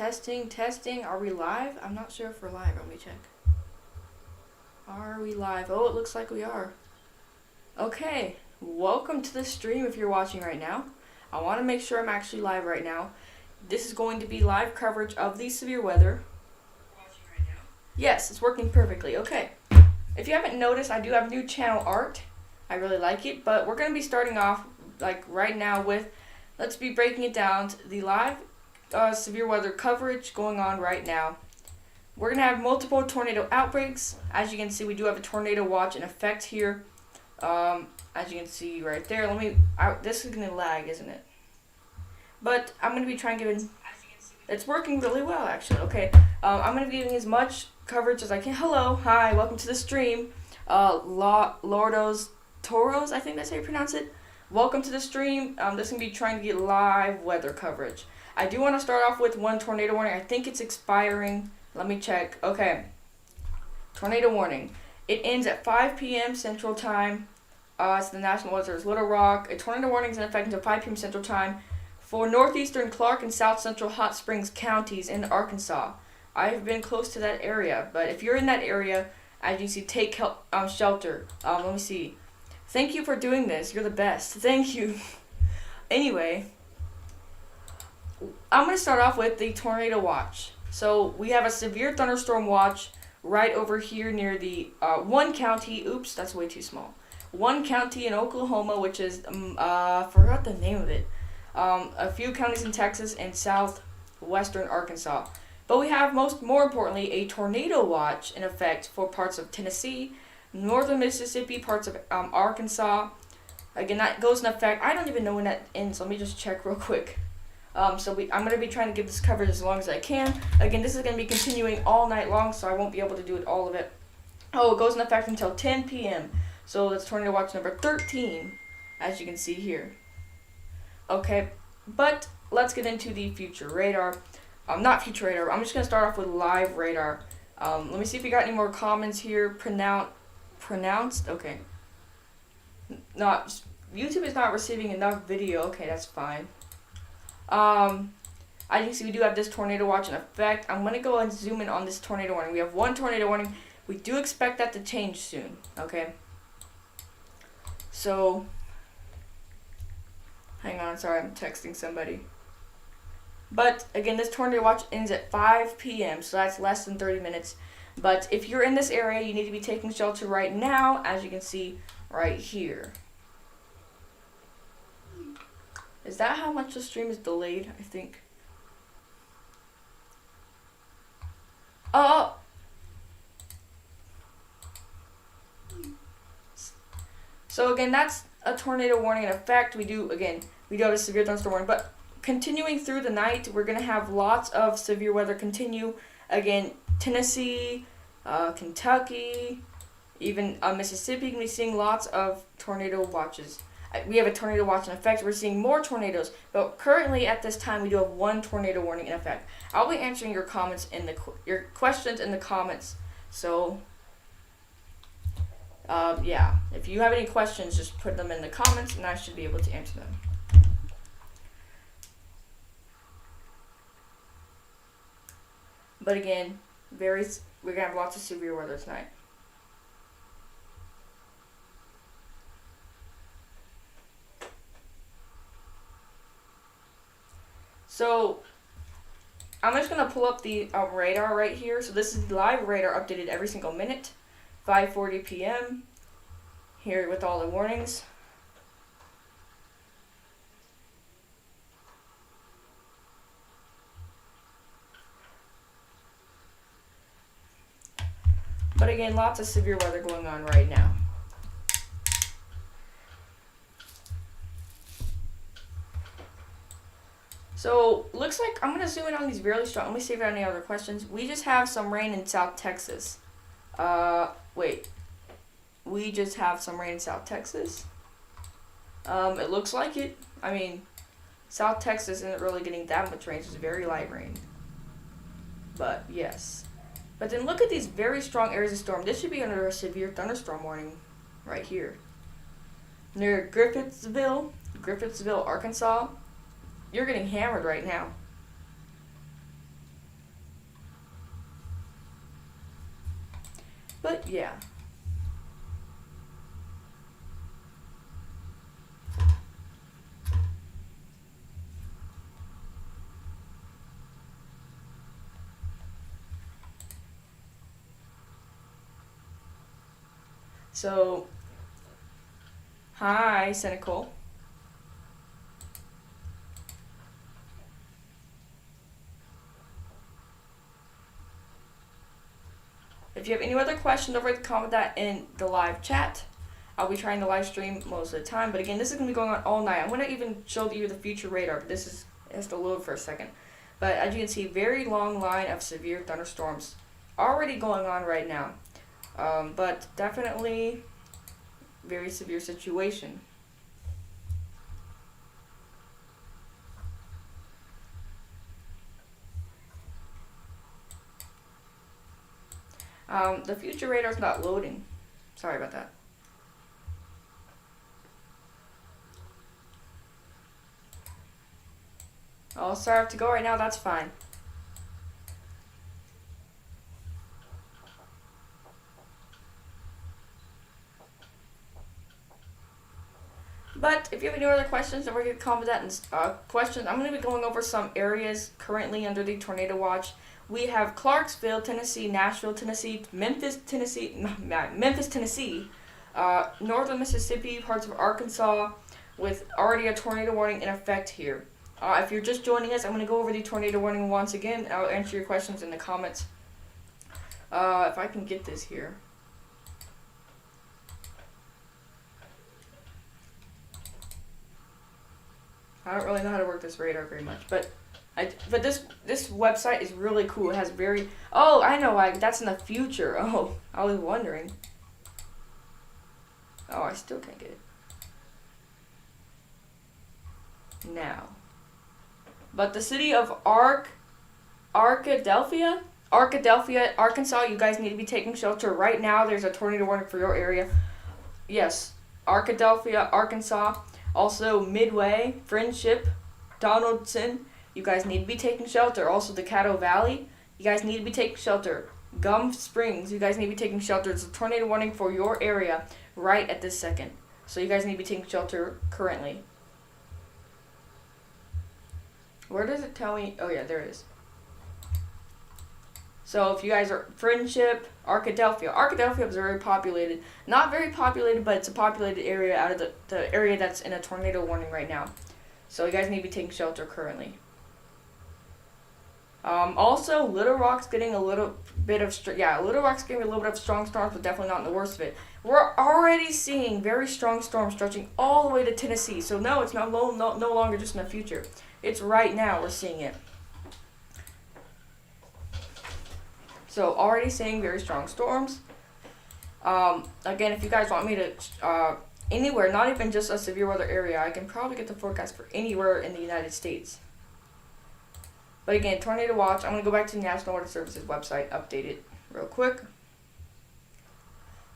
Testing, testing. Are we live? I'm not sure if we're live. Let me check. Are we live? Oh, it looks like we are. Okay. Welcome to the stream if you're watching right now. I want to make sure I'm actually live right now. This is going to be live coverage of the severe weather. Watching right now? Yes, it's working perfectly. Okay. If you haven't noticed, I do have new channel art. I really like it, but we're going to be starting off like right now with, let's be breaking it down to the live severe weather coverage going on right now. We're going to have multiple tornado outbreaks. As you can see, we do have a tornado watch in effect here. As you can see right there, this is going to lag, isn't it? But I'm going to be trying giving, it's working really well actually, okay. I'm going to be giving as much coverage as I can. Hello, hi, welcome to the stream. Lordos Toros, I think that's how you pronounce it. Welcome to the stream. This is going to be trying to get live weather coverage. I do want to start off with one tornado warning. I think it's expiring. Let me check. Okay. Tornado warning. It ends at 5 p.m. Central Time. It's the National Weather Service, Little Rock. A tornado warning is in effect until 5 p.m. Central Time for northeastern Clark and south central Hot Springs counties in Arkansas. I've been close to that area, but if you're in that area, as you see, take shelter. Let me see. Thank you for doing this. You're the best. Thank you. Anyway, I'm going to start off with the tornado watch. So we have a severe thunderstorm watch right over here near the one county. Oops, that's way too small. One county in Oklahoma, which is, forgot the name of it. A few counties in Texas and southwestern Arkansas. But we have more importantly, a tornado watch in effect for parts of Tennessee, northern Mississippi, parts of Arkansas. Again, that goes in effect. I don't even know when that ends. Let me just check real quick. I'm going to be trying to give this coverage as long as I can. Again, this is going to be continuing all night long, so I won't be able to do it all of it. Oh, it goes in effect until 10 p.m. So that's tornado watch number 13, as you can see here. Okay, but let's get into the future radar. Not future radar. I'm just going to start off with live radar. Let me see if we got any more comments here. Pronounced? Okay. YouTube is not receiving enough video. Okay, that's fine. As you can see, we do have this tornado watch in effect. I'm going to go and zoom in on this tornado warning. We have one tornado warning. We do expect that to change soon, okay? So, hang on, sorry, I'm texting somebody. But, again, this tornado watch ends at 5 p.m., so that's less than 30 minutes. But if you're in this area, you need to be taking shelter right now, as you can see right here. Is that how much the stream is delayed? I think. Oh! So again, that's a tornado warning in effect. We do have a severe thunderstorm warning. But continuing through the night, we're going to have lots of severe weather continue. Again, Tennessee, Kentucky, even Mississippi, you can be seeing lots of tornado watches. We have a tornado watch in effect. We're seeing more tornadoes, but currently at this time we do have one tornado warning in effect. I'll be answering your comments your questions in the comments. So, yeah, if you have any questions, just put them in the comments, and I should be able to answer them. But again, we're gonna have lots of severe weather tonight. So, I'm just going to pull up the radar right here. So this is live radar updated every single minute. 5:40 p.m. here with all the warnings. But again, lots of severe weather going on right now. So, looks like I'm going to zoom in on these really strong. Let me see if I have any other questions. We just have some rain in South Texas. We just have some rain in South Texas. It looks like it. I mean, South Texas isn't really getting that much rain. It's just very light rain. But, yes. But then look at these very strong areas of storm. This should be under a severe thunderstorm warning right here. Near Griffithsville, Arkansas. You're getting hammered right now. But yeah. So, hi, Cynical. If you have any other questions, don't forget to comment that in the live chat. I'll be trying to live stream most of the time, but again, this is going to be going on all night. I'm going to even show you the future radar, but this is, it has to load for a second. But as you can see, very long line of severe thunderstorms already going on right now. But definitely very severe situation. The future radar's not loading. Sorry about that. Oh, sorry, I have to go right now. That's fine. But if you have any other questions, don't forget to comment that in questions. I'm going to be going over some areas currently under the tornado watch. We have Clarksville, Tennessee, Nashville, Tennessee, Memphis, Tennessee, northern Mississippi, parts of Arkansas, with already a tornado warning in effect here. If you're just joining us, I'm going to go over the tornado warning once again. I'll answer your questions in the comments. If I can get this here. I don't really know how to work this radar very much, but this website is really cool. It has very... Oh, I know why. That's in the future. Oh, I was wondering. Oh, I still can't get it. Now. But the city of Arkadelphia, Arkansas, you guys need to be taking shelter right now. There's a tornado warning for your area. Yes, Arkadelphia, Arkansas. Also, Midway, Friendship, Donaldson, you guys need to be taking shelter. Also, the Caddo Valley, you guys need to be taking shelter. Gum Springs, you guys need to be taking shelter. It's a tornado warning for your area right at this second. So you guys need to be taking shelter currently. Where does it tell me? Oh yeah, there it is. So if you guys are Friendship, Arkadelphia is very populated. Not very populated, but it's a populated area out of the area that's in a tornado warning right now. So you guys need to be taking shelter currently. Also, Little Rock's getting a little bit of Little Rock's getting a little bit of strong storms, but definitely not in the worst of it. We're already seeing very strong storms stretching all the way to Tennessee. So no, it's no longer just in the future. It's right now we're seeing it. So already seeing very strong storms. Again, if you guys want me to anywhere, not even just a severe weather area, I can probably get the forecast for anywhere in the United States. But again, tornado watch. I'm gonna go back to the National Weather Service's website, update it real quick.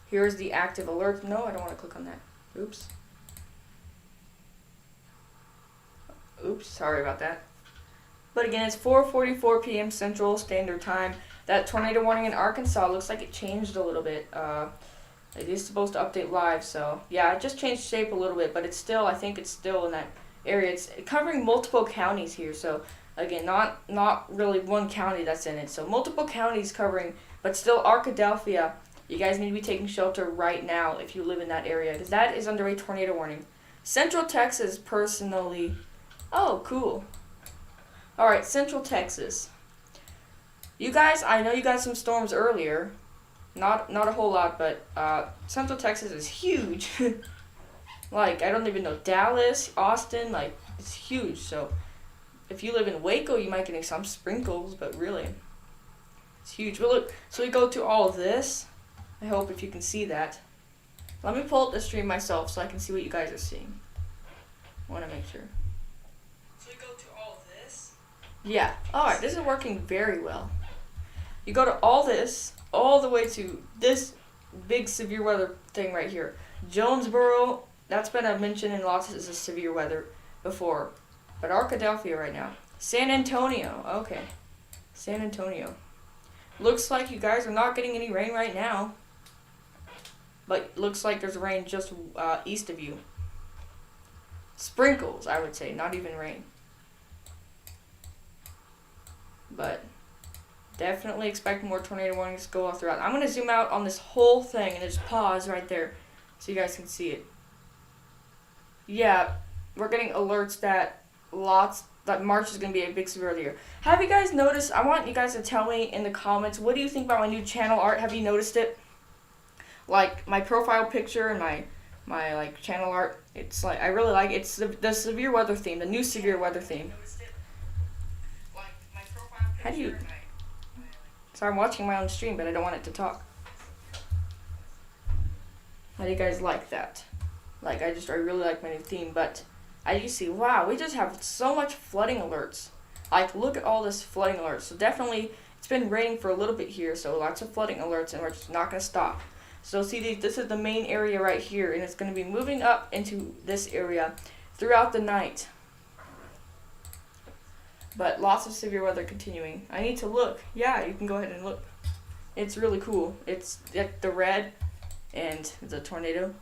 Here's the active alert. No, I don't want to click on that. Oops. Oops, sorry about that. But again, it's 4:44 p.m. Central Standard Time. That tornado warning in Arkansas looks like it changed a little bit. It is supposed to update live, so yeah, it just changed shape a little bit, but it's still, I think it's still in that area. It's covering multiple counties here, so again, not really one county that's in it. So multiple counties covering, but still Arkadelphia. You guys need to be taking shelter right now if you live in that area, because that is under a tornado warning. Central Texas, personally. Oh, cool. All right, Central Texas. You guys, I know you got some storms earlier. Not a whole lot, but Central Texas is huge. Like, I don't even know, Dallas, Austin, like, it's huge. So if you live in Waco, you might get some sprinkles, but really, it's huge. But look, so we go to all of this. I hope if you can see that. Let me pull up the stream myself so I can see what you guys are seeing. I want to make sure. So we go to all of this. Yeah, alright, this is working very well. You go to all this, all the way to this big severe weather thing right here. Jonesboro, that's been mentioned in lots as a severe weather before. But Arkadelphia right now. San Antonio, okay. San Antonio. Looks like you guys are not getting any rain right now. but looks like there's rain just east of you. Sprinkles, I would say, not even rain. But definitely expect more tornado warnings to go all throughout. I'm going to zoom out on this whole thing and just pause right there so you guys can see it. Yeah, we're getting alerts that March is going to be a big severe weather year. Have you guys noticed? I want you guys to tell me in the comments, what do you think about my new channel art? Have you noticed it? Like my profile picture and my like channel art, it's like I really like it. It's the severe weather theme, the new severe weather theme. How do you? So I'm watching my own stream, but I don't want it to talk. How do you guys like that? Like I really like my new theme, but as you see, wow, we just have so much flooding alerts. Like look at all this flooding alerts. So definitely, it's been raining for a little bit here, so lots of flooding alerts, and we're just not gonna stop. So see, this is the main area right here, and it's going to be moving up into this area throughout the night. But lots of severe weather continuing. I need to look. Yeah, you can go ahead and look. It's really cool. It's like the red and the tornado.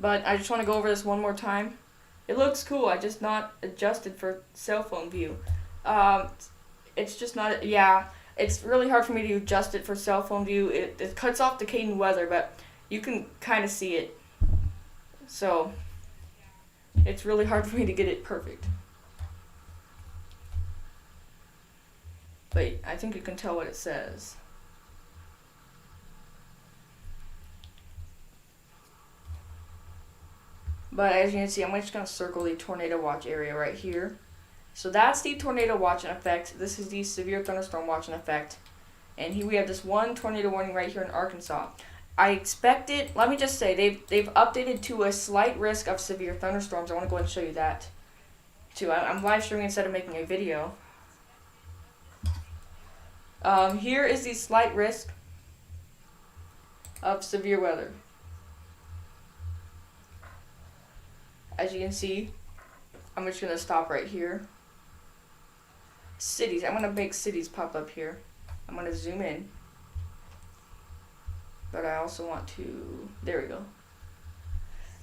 But I just want to go over this one more time. It looks cool. I just not adjusted for cell phone view. It's just not, yeah, it's really hard for me to adjust it for cell phone view. It cuts off the Caden weather, but you can kind of see it. So, it's really hard for me to get it perfect. But I think you can tell what it says. But as you can see, I'm just going to circle the tornado watch area right here. So that's the tornado watch in effect. This is the severe thunderstorm watch in effect. And here we have this one tornado warning right here in Arkansas. I expect it, let me just say, they've updated to a slight risk of severe thunderstorms. I want to go ahead and show you that too. I'm live streaming instead of making a video. Here is the slight risk of severe weather. As you can see, I'm just going to stop right here. Cities. I'm going to make cities pop up here. I'm going to zoom in. But I also want to... There we go.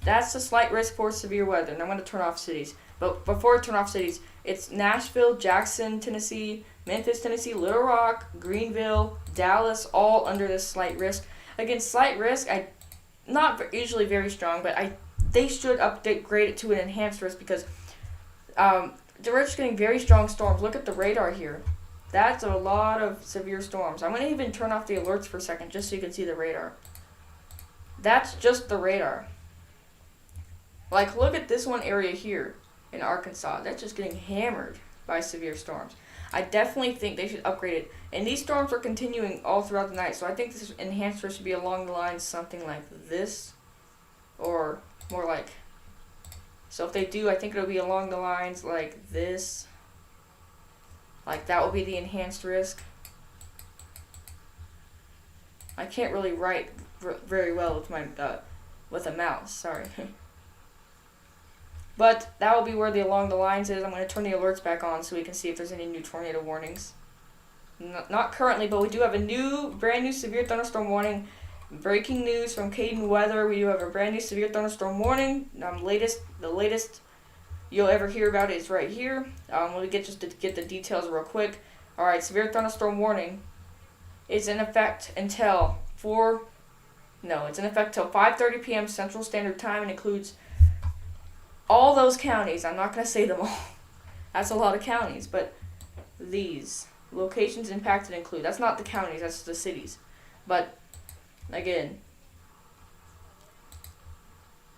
That's the slight risk for severe weather. And I'm going to turn off cities. But before I turn off cities, it's Nashville, Jackson, Tennessee, Memphis, Tennessee, Little Rock, Greenville, Dallas, all under this slight risk. Again, slight risk, not usually very strong, but they should upgrade it to an enhanced risk because... we're just getting very strong storms. Look at the radar here. That's a lot of severe storms. I'm going to even turn off the alerts for a second just so you can see the radar. That's just the radar. Like, look at this one area here in Arkansas. That's just getting hammered by severe storms. I definitely think they should upgrade it. And these storms are continuing all throughout the night, so I think this enhanced risk should be along the lines something like this. Or more like... So if they do, I think it'll be along the lines like this. Like that will be the enhanced risk. I can't really write very well with my with a mouse. Sorry. But that will be where the along the lines is. I'm going to turn the alerts back on so we can see if there's any new tornado warnings. Not currently, but we do have a brand new severe thunderstorm warning. Breaking news from Caden Weather. We do have a brand new severe thunderstorm warning. The latest you'll ever hear about it is right here. Let me get the details real quick. All right, severe thunderstorm warning is in effect until 5:30 p.m. Central Standard Time and includes all those counties. I'm not gonna say them all. That's a lot of counties, but these locations impacted include. That's not the counties. That's the cities, but. Again,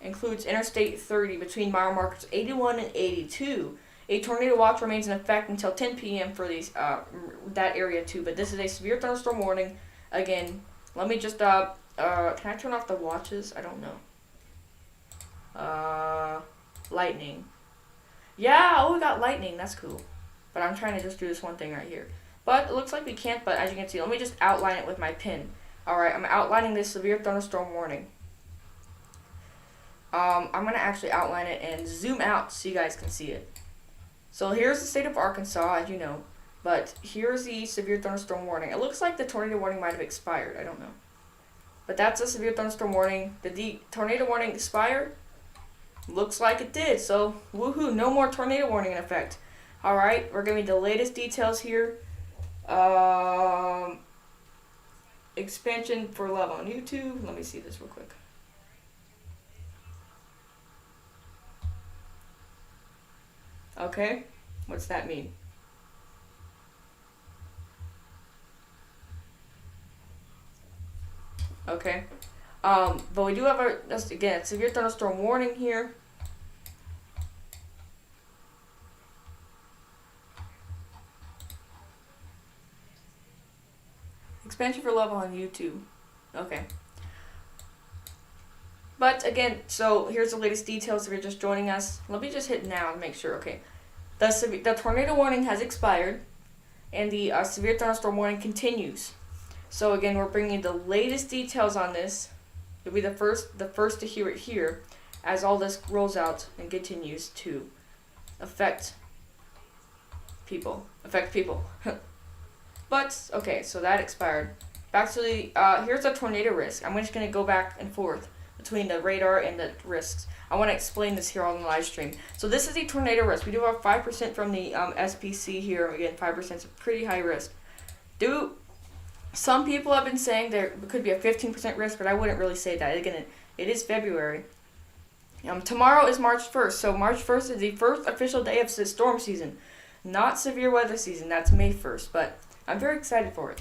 includes Interstate 30 between mile markers 81 and 82. A tornado watch remains in effect until 10 p.m. for these that area too. But this is a severe thunderstorm warning. Again, let me just can I turn off the watches? I don't know. Lightning. Yeah, oh, we got lightning. That's cool. But I'm trying to just do this one thing right here. But it looks like we can't. But as you can see, let me just outline it with my pen. Alright, I'm outlining this severe thunderstorm warning. I'm going to actually outline it and zoom out so you guys can see it. So here's the state of Arkansas, as you know. But here's the severe thunderstorm warning. It looks like the tornado warning might have expired. I don't know. But that's a severe thunderstorm warning. Did the tornado warning expire? Looks like it did. So, woohoo, no more tornado warning in effect. Alright, we're giving the latest details here. Expansion for love on YouTube. Let me see this real quick. Okay, what's that mean? Okay. But we do have our, again, severe thunderstorm warning here. Expansion for level on YouTube. Okay. But again, so here's the latest details if you're just joining us. Let me just hit now to make sure. Okay. The tornado warning has expired, and the severe thunderstorm warning continues. So again, we're bringing the latest details on this. You'll be the first to hear it here, as all this rolls out and continues to affect people. But okay, so that expired. Back to the here's the tornado risk. I'm just gonna go back and forth between the radar and the risks. I want to explain this here on the live stream. So this is the tornado risk. We do have 5% from the SPC here. Again, 5% is a pretty high risk. Some people have been saying there could be a 15% risk, but I wouldn't really say that. Again, it is February. Tomorrow is March 1st, so March 1st is the first official day of storm season, not severe weather season. That's May 1st, but I'm very excited for it.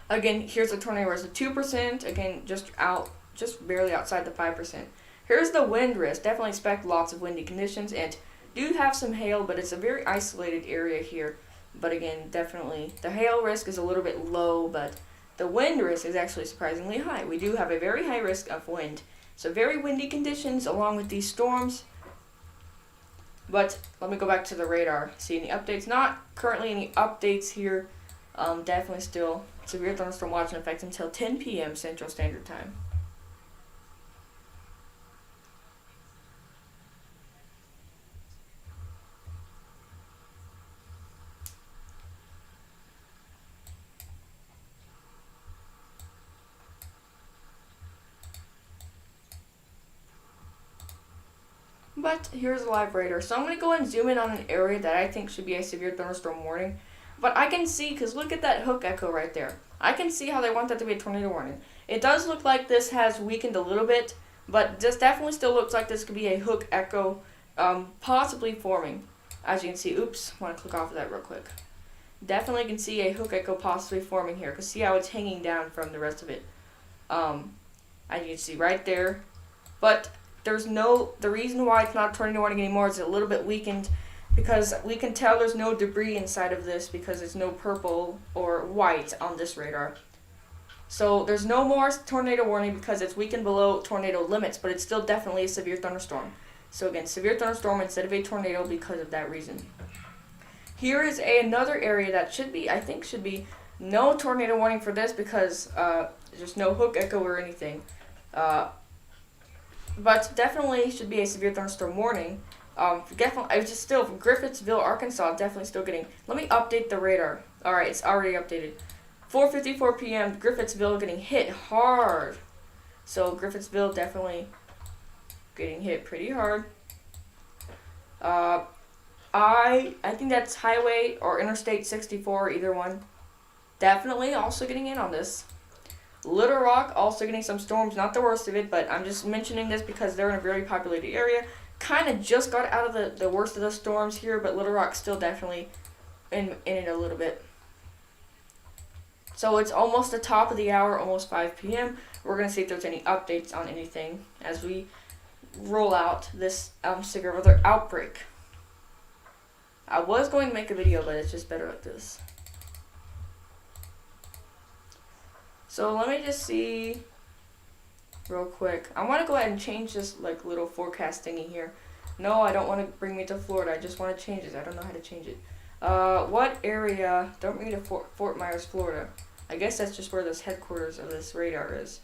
Again, here's the tornado risk, 2%. Again, just barely outside the 5%. Here's the wind risk. Definitely expect lots of windy conditions, and do have some hail, but it's a very isolated area here. But again, definitely the hail risk is a little bit low, but the wind risk is actually surprisingly high. We do have a very high risk of wind. So very windy conditions along with these storms. But let me go back to the radar. See any updates? Not currently any updates here. Definitely still severe thunderstorm watch in effect until 10 p.m. Central Standard Time. But here's a live radar. So I'm going to go and zoom in on an area that I think should be a severe thunderstorm warning. But I can see, because look at that hook echo right there. I can see how they want that to be a tornado warning. It does look like this has weakened a little bit, but this definitely still looks like this could be a hook echo possibly forming. As you can see, oops, I want to click off of that real quick. Definitely can see a hook echo possibly forming here, because see how it's hanging down from the rest of it. As you can see right there. But the reason why it's not a tornado warning anymore is a little bit weakened, because we can tell there's no debris inside of this because there's no purple or white on this radar. So there's no more tornado warning because it's weakened below tornado limits, but it's still definitely a severe thunderstorm. So again, severe thunderstorm instead of a tornado because of that reason. Here is another area that I think should be no tornado warning for this because there's no hook echo or anything. But definitely should be a severe thunderstorm warning. Definitely, I just still from Griffithsville, Arkansas. Definitely still getting. Let me update the radar. All right, it's already updated. 4:54 p.m. Griffithsville getting hit hard. So Griffithsville definitely getting hit pretty hard. I think that's highway or interstate 64, either one. Definitely also getting in on this. Little Rock also getting some storms, not the worst of it, but I'm just mentioning this because they're in a very populated area. Kind of just got out of the worst of the storms here, but Little Rock's still definitely in it a little bit. So it's almost the top of the hour, almost 5 p.m. We're going to see if there's any updates on anything as we roll out this severe weather outbreak. I was going to make a video, but it's just better like this. So let me just see real quick. I want to go ahead and change this like little forecast thingy here. No, I don't want to bring me to Florida. I just want to change it. I don't know how to change it. What area? Don't bring me to Fort Myers, Florida. I guess that's just where this headquarters of this radar is.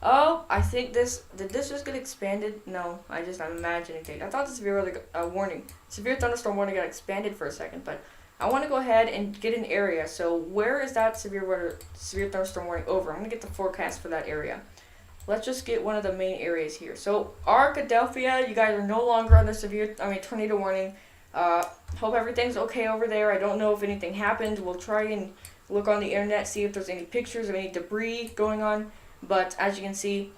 Oh, I think did this just get expanded? No, I'm imagining things. I thought the severe weather warning, severe thunderstorm warning got expanded for a second, but I want to go ahead and get an area. So where is that severe thunderstorm warning over? I'm going to get the forecast for that area. Let's just get one of the main areas here. So Arkadelphia, you guys are no longer on the tornado warning. Hope everything's okay over there. I don't know if anything happened. We'll try and look on the internet, see if there's any pictures of any debris going on. But as you can see,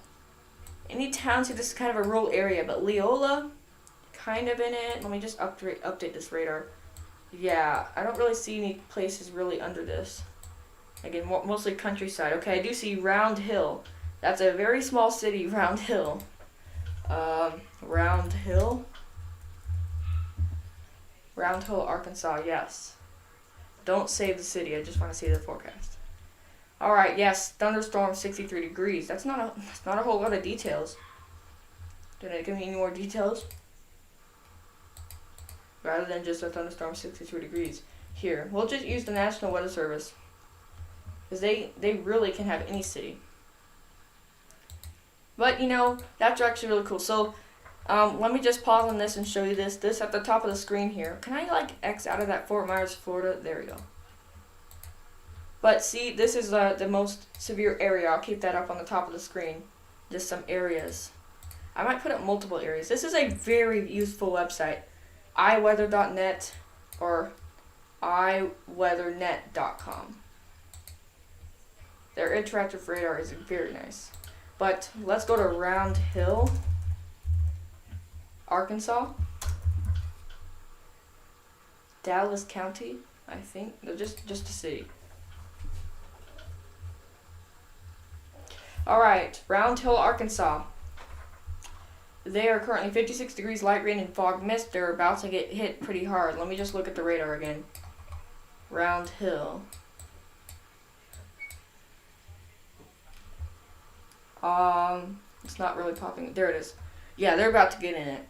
any towns here, this is kind of a rural area, but Leola, kind of in it. Let me just update this radar. Yeah, I don't really see any places really under this. Again, mostly countryside. Okay, I do see Round Hill. That's a very small city, Round Hill. Round Hill? Round Hill, Arkansas, yes. Don't save the city, I just want to see the forecast. Alright, yes, thunderstorm 63 degrees. That's not a whole lot of details. Did it give me any more details? Rather than just a thunderstorm 63 degrees. Here, we'll just use the National Weather Service. Because they really can have any city. But, you know, that's actually really cool. So, let me just pause on this and show you this. This at the top of the screen here. Can I, like, X out of that Fort Myers, Florida? There we go. But see, this is the most severe area. I'll keep that up on the top of the screen. Just some areas. I might put up multiple areas. This is a very useful website. iweather.net or iweathernet.com. Their interactive radar is very nice. But let's go to Round Hill, Arkansas. Dallas County, I think. No, just a city. Alright, Round Hill, Arkansas. They are currently 56 degrees, light rain and fog mist. They're about to get hit pretty hard. Let me just look at the radar again. Round Hill. It's not really popping. There it is. Yeah, they're about to get in it.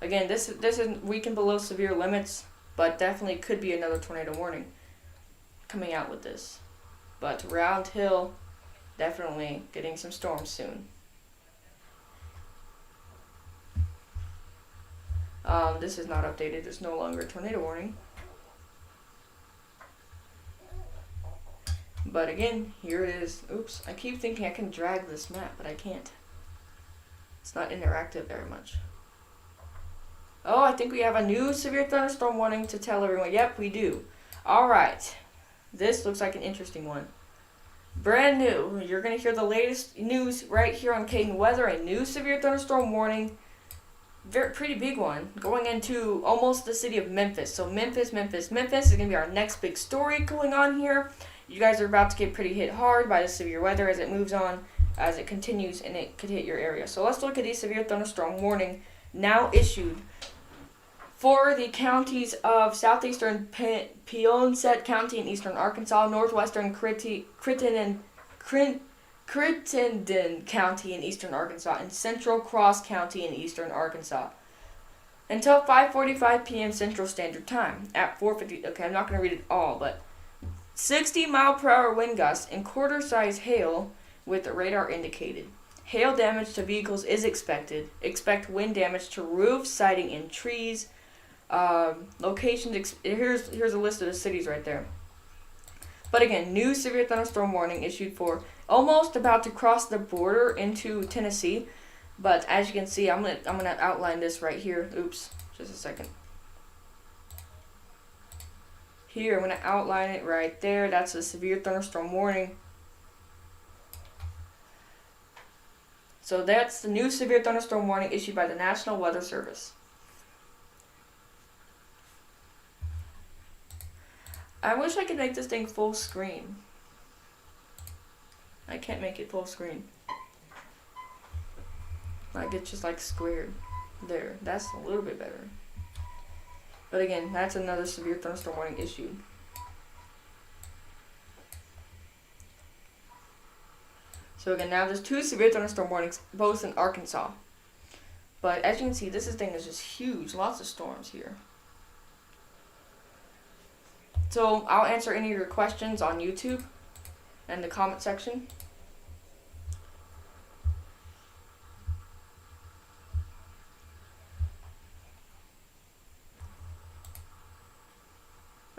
Again, this is weakened below severe limits, but definitely could be another tornado warning coming out with this. But Round Hill, definitely getting some storms soon. This is not updated. There's no longer a tornado warning. But again, here it is. Oops, I keep thinking I can drag this map, but I can't. It's not interactive very much. Oh, I think we have a new severe thunderstorm warning to tell everyone. Yep, we do. Alright. This looks like an interesting one. Brand new. You're going to hear the latest news right here on Caden Weather. A new severe thunderstorm warning. Pretty big one. Going into almost the city of Memphis. So Memphis is going to be our next big story going on here. You guys are about to get pretty hit hard by the severe weather as it moves on, as it continues, and it could hit your area. So let's look at the severe thunderstorm warning now issued for the counties of southeastern Pionset County in eastern Arkansas, northwestern Crittenden County in eastern Arkansas, and central Cross County in eastern Arkansas. Until 5:45 p.m. Central Standard Time. At 4:50, okay, I'm not going to read it all, but 60-mile-per-hour wind gusts and quarter-size hail with the radar indicated. Hail damage to vehicles is expected. Expect wind damage to roofs, siding, and trees. Locations. Here's a list of the cities right there. But again, new severe thunderstorm warning issued for almost about to cross the border into Tennessee. But as you can see, I'm gonna outline this right here. Oops, just a second. Here, I'm going to outline it right there. That's a severe thunderstorm warning. So that's the new severe thunderstorm warning issued by the National Weather Service. I wish I could make this thing full screen. I can't make it full screen. Like, it's just like squared. There, that's a little bit better. But again, that's another severe thunderstorm warning issued. So again, now there's two severe thunderstorm warnings, both in Arkansas. But as you can see, this thing is just huge. Lots of storms here. So I'll answer any of your questions on YouTube in the comment section.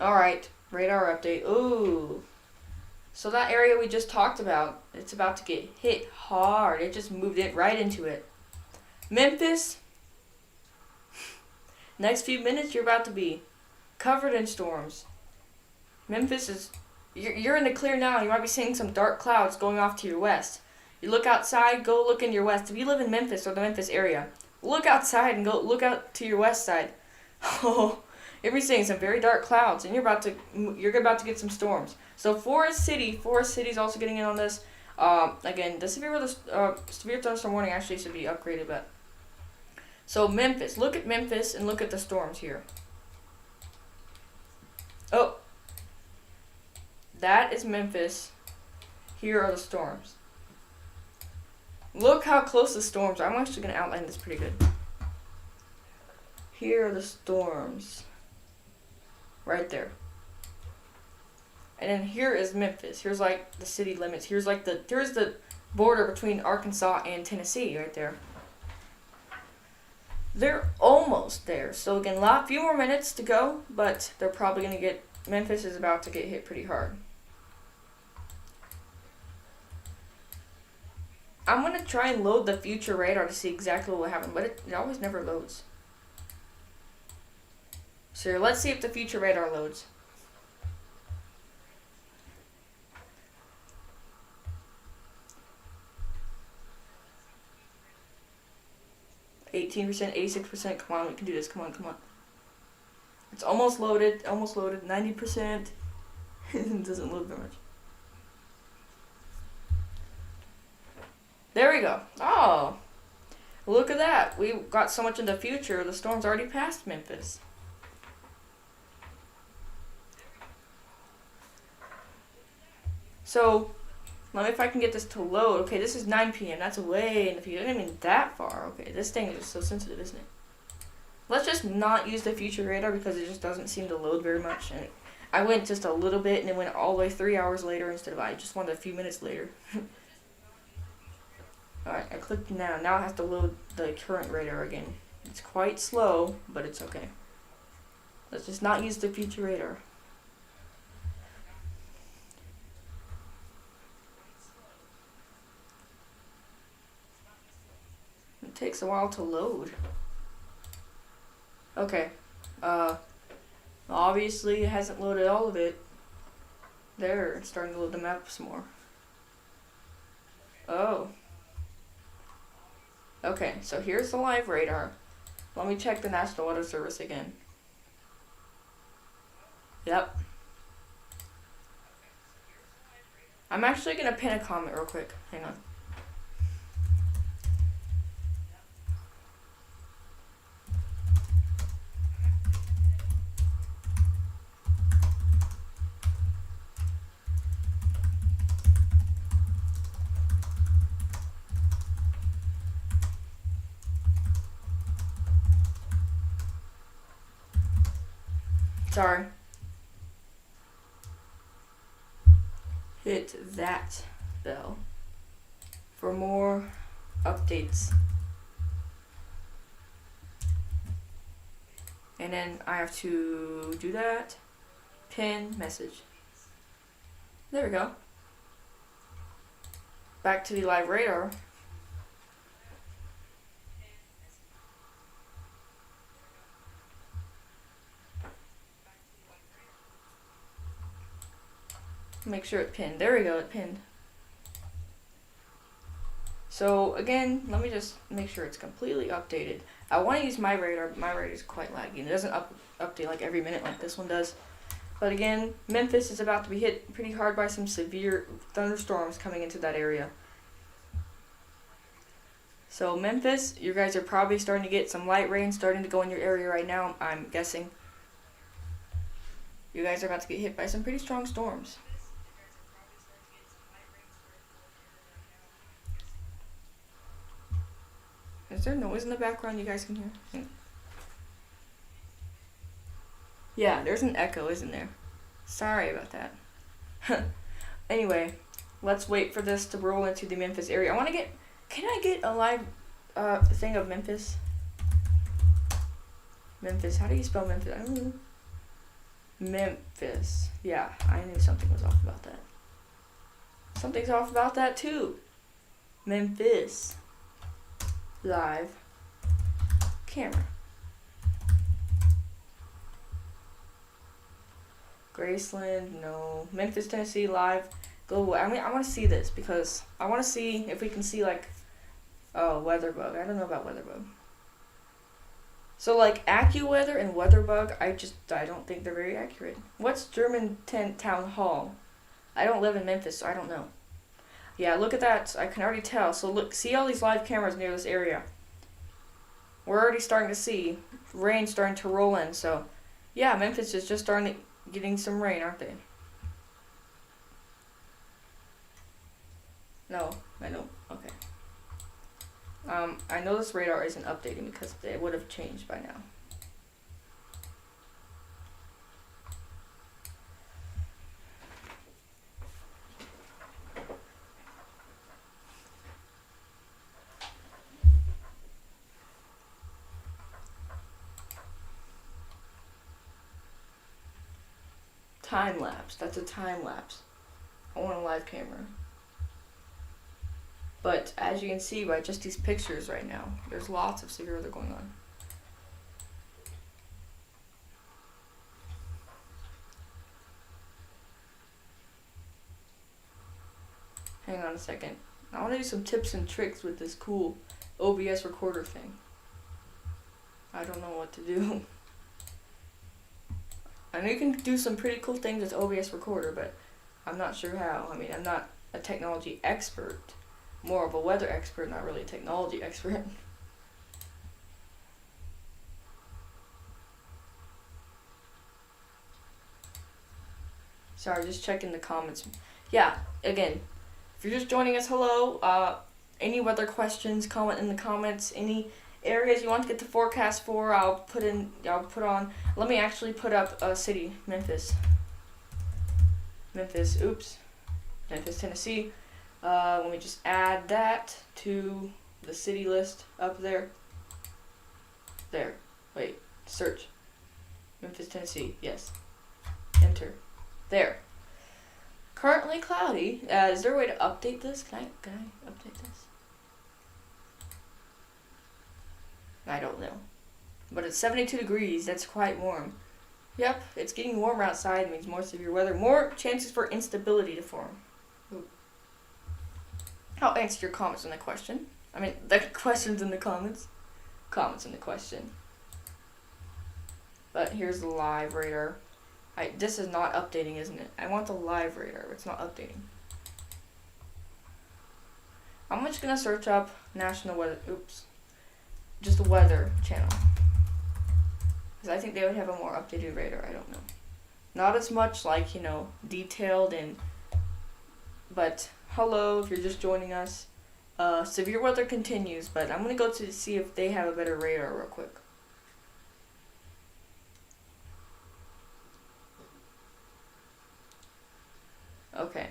Alright, radar update. Ooh. So that area we just talked about, it's about to get hit hard. It just moved it right into it. Memphis, next few minutes you're about to be covered in storms. Memphis is, you're in the clear now. You might be seeing some dark clouds going off to your west. You look outside, go look in your west. If you live in Memphis or the Memphis area, look outside and go look out to your west side. Oh, you're be seeing some very dark clouds, and you're about to get some storms. So Forest City is also getting in on this. Again, the severe thunderstorm warning actually should be upgraded, but so Memphis. Look at Memphis and look at the storms here. Oh, that is Memphis. Here are the storms. Look how close the storms are. I'm actually going to outline this pretty good. Here are the storms. Right there. And then here is Memphis. Here's like the city limits. Here's the border between Arkansas and Tennessee right there. They're almost there. So again, few more minutes to go, but they're probably going to get, Memphis is about to get hit pretty hard. I'm going to try and load the future radar to see exactly what will happen, but it always never loads. So let's see if the future radar loads. %, 86%. Come on, we can do this. Come on. It's almost loaded. 90%. It doesn't load very much. There we go. Oh, look at that. We got so much in the future. The storm's already passed Memphis. So, let me if I can get this to load. Okay, this is 9 p.m. That's way in the future. I didn't mean that far. Okay, this thing is so sensitive, isn't it? Let's just not use the future radar because it just doesn't seem to load very much. And I went just a little bit and it went all the way 3 hours later instead of I just wanted a few minutes later. Alright, I clicked now. Now it has to load the current radar again. It's quite slow, but it's okay. Let's just not use the future radar. It takes a while to load. Okay. Obviously it hasn't loaded all of it. There, it's starting to load the map some more. Oh. Okay, so here's the live radar. Let me check the National Weather Service again. Yep. I'm actually gonna pin a comment real quick. Hang on. Sorry. Hit that bell for more updates. And then I have to do that. Pin message. There we go. Back to the live radar. Make sure it pinned. There we go, it pinned. So again, let me just make sure it's completely updated. I want to use my radar, but my radar is quite laggy. It doesn't update like every minute like this one does. But again, Memphis is about to be hit pretty hard by some severe thunderstorms coming into that area. So Memphis, you guys are probably starting to get some light rain starting to go in your area right now, I'm guessing. You guys are about to get hit by some pretty strong storms. Is there noise in the background you guys can hear? Yeah, there's an echo, isn't there? Sorry about that. Anyway, let's wait for this to roll into the Memphis area. Can I get a live thing of Memphis? Memphis, how do you spell Memphis? I don't know. Memphis. Yeah, I knew something was off about that. Something's off about that too. Memphis. Live camera. Graceland, no. Memphis, Tennessee, live. Go away. I mean, I want to see this because I want to see if we can see like, oh, WeatherBug. I don't know about WeatherBug. So like AccuWeather and WeatherBug, I don't think they're very accurate. What's Germantown Hall? I don't live in Memphis, so I don't know. Yeah, look at that. I can already tell. So look, see all these live cameras near this area. We're already starting to see rain starting to roll in. So yeah, Memphis is just starting to getting some rain, aren't they? No, I don't. Okay. I know this radar isn't updating because it would have changed by now. Time lapse. That's a time lapse. I want a live camera. But as you can see by just these pictures right now, there's lots of severe weather going on. Hang on a second. I want to do some tips and tricks with this cool OBS recorder thing. I don't know what to do. I know you can do some pretty cool things with OBS recorder, but I'm not sure how. I mean, I'm not a technology expert. More of a weather expert, not really a technology expert. Sorry, just checking the comments. Yeah, again, if you're just joining us, hello. Any weather questions, comment in the comments. Any areas you want to get the forecast for, I'll put on. Let me actually put up a city, Memphis, oops, Memphis, Tennessee. Let me just add that to the city list up there. There. Wait. Search. Memphis, Tennessee. Yes. Enter. There. Currently cloudy. Is there a way to update this? Can I update this? I don't know. But it's 72 degrees. That's quite warm. Yep. It's getting warmer outside. It means more severe weather. More chances for instability to form. Ooh. I'll answer your comments on the question. I mean, the questions in the comments. Comments in the question. But here's the live radar. This is not updating, isn't it? I want the live radar. It's not updating. I'm just going to search up national weather. Oops. Just the weather channel. Because I think they would have a more updated radar. I don't know. Not as much like, detailed and... But... Hello, if you're just joining us. Severe weather continues, but I'm going to go to see if they have a better radar real quick. Okay.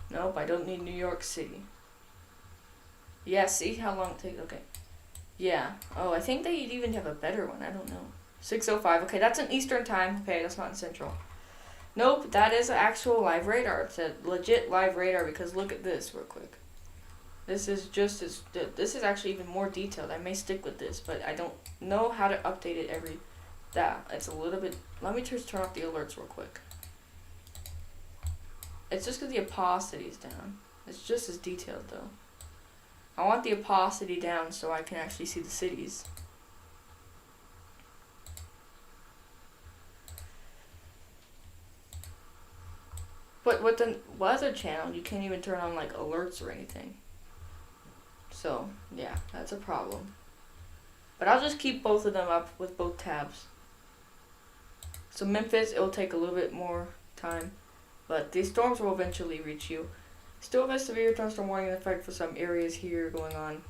Nope, I don't need New York City. Yeah, see how long it takes? Okay. Yeah. Oh, I think they even have a better one. I don't know. 6:05. Okay, that's in Eastern time. Okay, that's not in Central. Nope, that is an actual live radar. It's a legit live radar because look at this real quick. This is this is actually even more detailed. I may stick with this, but I don't know how to update it it's a little bit. Let me just turn off the alerts real quick. It's just because the opacity is down. It's just as detailed though. I want the opacity down so I can actually see the cities. But with the weather channel, you can't even turn on like alerts or anything. So, yeah, that's a problem. But I'll just keep both of them up with both tabs. So Memphis, it will take a little bit more time. But these storms will eventually reach you. Still have a severe thunderstorm warning in effect for some areas here going on.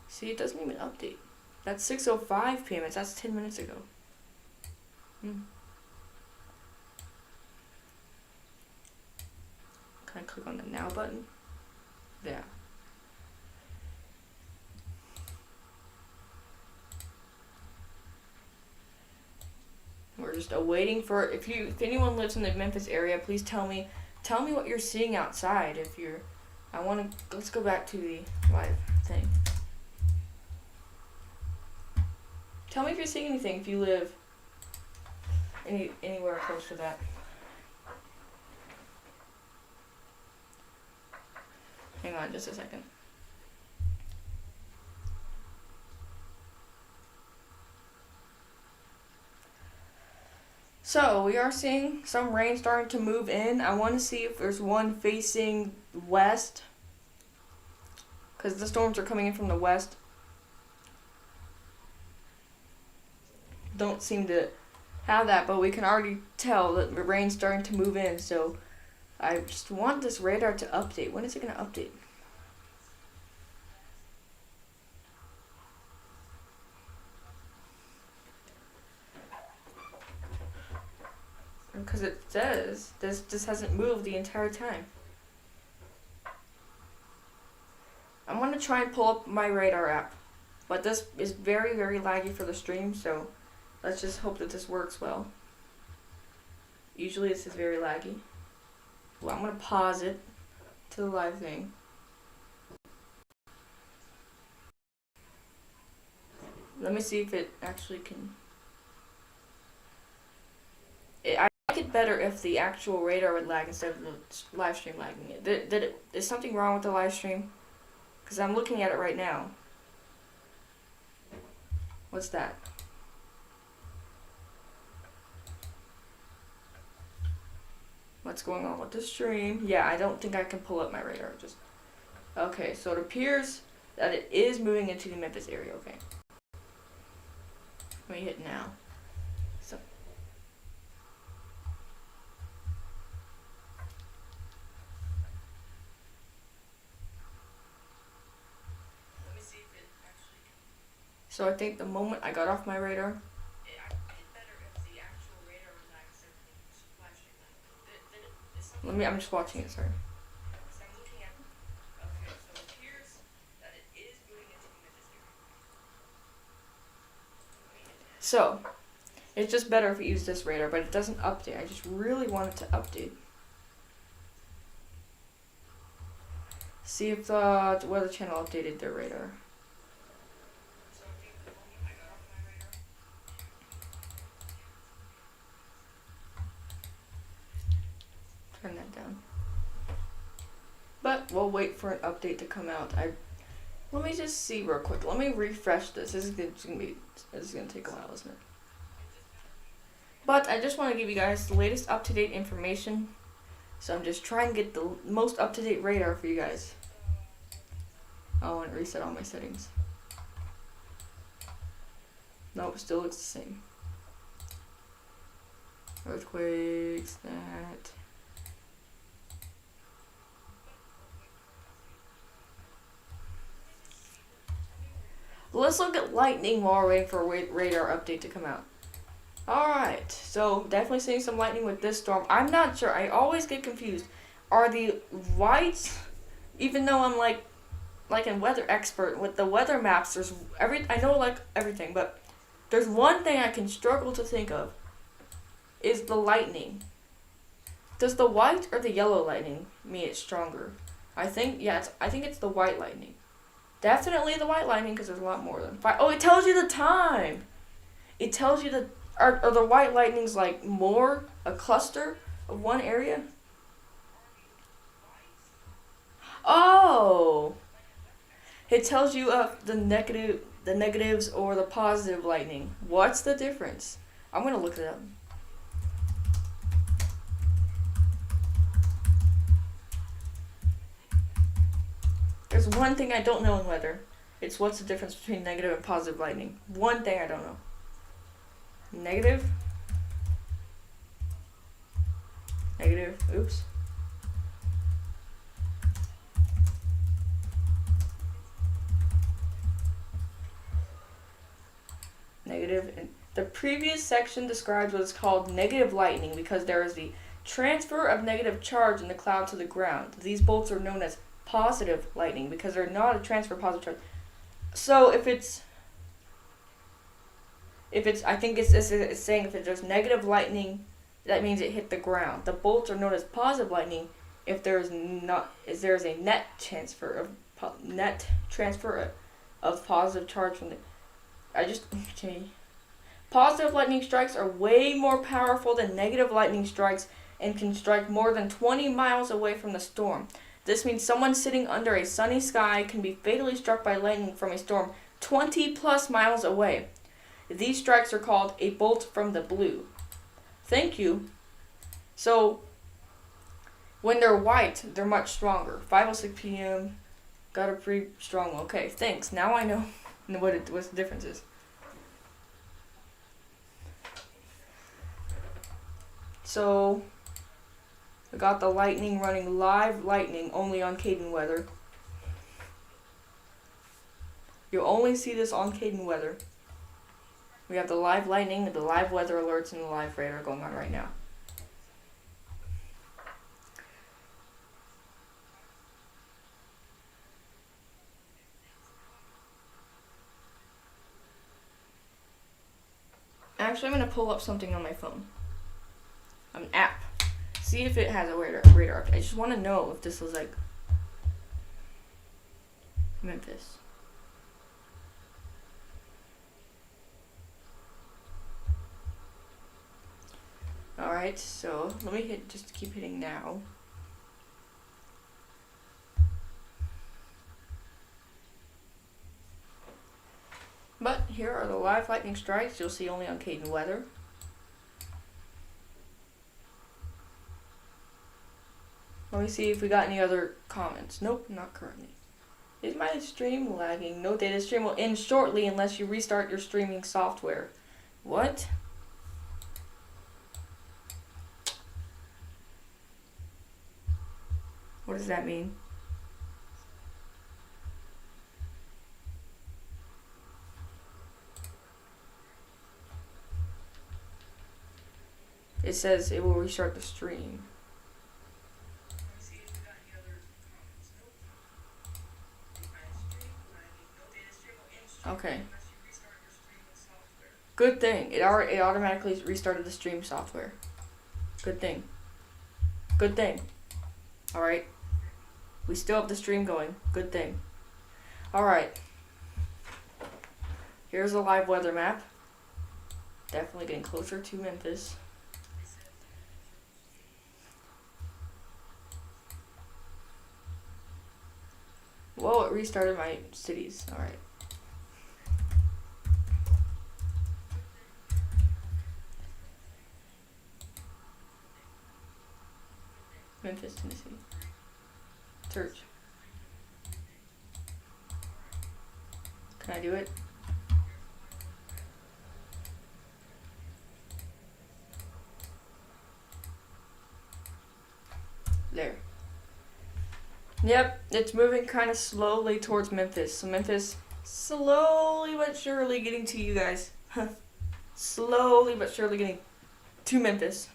See, it doesn't even update. That's 6:05 p.m. That's 10 minutes ago. Can I click on the now button? Yeah. just awaiting for. If anyone lives in the Memphis area, please tell me what you're seeing outside. If you're, let's go back to the live thing. Tell me if you're seeing anything. If you live anywhere close to that. Hang on just a second. So, we are seeing some rain starting to move in. I want to see if there's one facing west, because the storms are coming in from the west. Don't seem to have that, but we can already tell that the rain's starting to move in, so I just want this radar to update. When is it going to update? Because it says this hasn't moved the entire time. I'm going to try and pull up my radar app, but this is very, very laggy for the stream, so let's just hope that this works well. Usually this is very laggy. Well, I'm going to pause it to the live thing. Let me see if it actually can. I like it better if the actual radar would lag instead of the live stream lagging it. Is something wrong with the live stream? Because I'm looking at it right now. What's that? What's going on with the stream? Yeah, I don't think I can pull up my radar. Okay, so it appears that it is moving into the Memphis area. Okay. Let me hit now. So. Let me see if it actually can. So I think the moment I got off my radar. I'm just watching it, sorry. So, it's just better if we use this radar, but it doesn't update. I just really want it to update. See if the Weather Channel updated their radar. Turn that down. But we'll wait for an update to come out. Let me just see real quick. Let me refresh this. This is gonna take a while, isn't it? But I just want to give you guys the latest up-to-date information. So I'm just trying to get the most up-to-date radar for you guys. I want to reset all my settings. Nope, still looks the same. Earthquakes, that. Let's look at lightning while we're waiting for a radar update to come out. Alright, so definitely seeing some lightning with this storm. I'm not sure, I always get confused. Are the lights, even though I'm like a weather expert with the weather maps, I know like everything, but there's one thing I can struggle to think of, is the lightning. Does the white or the yellow lightning make it stronger? I think it's the white lightning. Definitely the white lightning, because there's a lot more than 5. Oh, it tells you the time. It tells you are the white lightnings like more a cluster of one area? Oh, it tells you the negatives or the positive lightning. What's the difference? I'm gonna look it up. There's one thing I don't know in weather. It's what's the difference between negative and positive lightning. One thing I don't know. Negative. Oops. Negative. And the previous section describes what is called negative lightning because there is the transfer of negative charge in the cloud to the ground. These bolts are known as positive lightning because they're not a transfer of positive charge. So if it's If it's, I think it's saying if there's negative lightning, that means it hit the ground. The bolts are known as positive lightning if there's a net transfer of positive charge from the. Okay. Positive lightning strikes are way more powerful than negative lightning strikes and can strike more than 20 miles away from the storm. This means someone sitting under a sunny sky can be fatally struck by lightning from a storm 20 plus miles away. These strikes are called a bolt from the blue. Thank you. So, when they're white, they're much stronger. 5:06 p.m. Got a pretty strong one. Okay, thanks. Now I know what the difference is. So, I got the lightning running live lightning only on Caden Weather. You'll only see this on Caden Weather. We have the live lightning, the live weather alerts, and the live radar going on right now. Actually, I'm going to pull up something on my phone. An app. See if it has a radar. I just want to know if this was like Memphis. Alright, so let me just keep hitting now. But here are the live lightning strikes you'll see only on Caden Weather. Let me see if we got any other comments. Nope, not currently. Is my stream lagging? No data stream will end shortly unless you restart your streaming software. What? What does that mean? It says it will restart the stream. Okay. Good thing. It automatically restarted the stream software. Good thing. Good thing. Alright. We still have the stream going. Good thing. Alright. Here's a live weather map. Definitely getting closer to Memphis. Whoa, it restarted my cities. Alright. Memphis, Tennessee. Search. Can I do it? There. Yep, it's moving kind of slowly towards Memphis. So Memphis, slowly but surely getting to you guys. Slowly but surely getting to Memphis.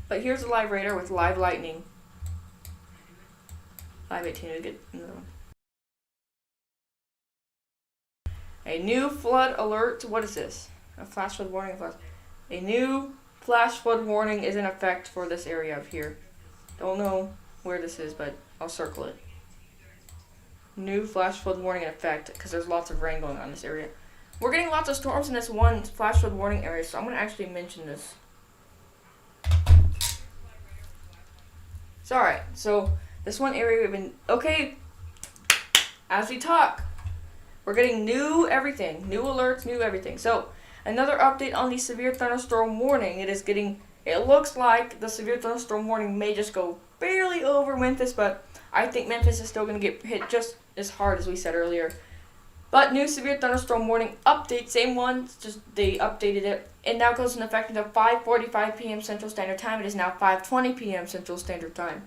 But here's a live radar with live lightning. 5:18 to get another one. A new flood alert. What is this? A flash flood warning. A new flash flood warning is in effect for this area up here. Don't know where this is, but I'll circle it. New flash flood warning in effect because there's lots of rain going on in this area. We're getting lots of storms in this one flash flood warning area, so I'm going to actually mention this. It's alright. So this one area we've been okay. As we talk, we're getting new everything, new alerts, new everything. So another update on the severe thunderstorm warning. It looks like the severe thunderstorm warning may just go barely over Memphis, but I think Memphis is still going to get hit just as hard as we said earlier. But new severe thunderstorm warning update, same one, just they updated it. It now goes into effect until 5:45 p.m. Central Standard Time. It is now 5:20 p.m. Central Standard Time.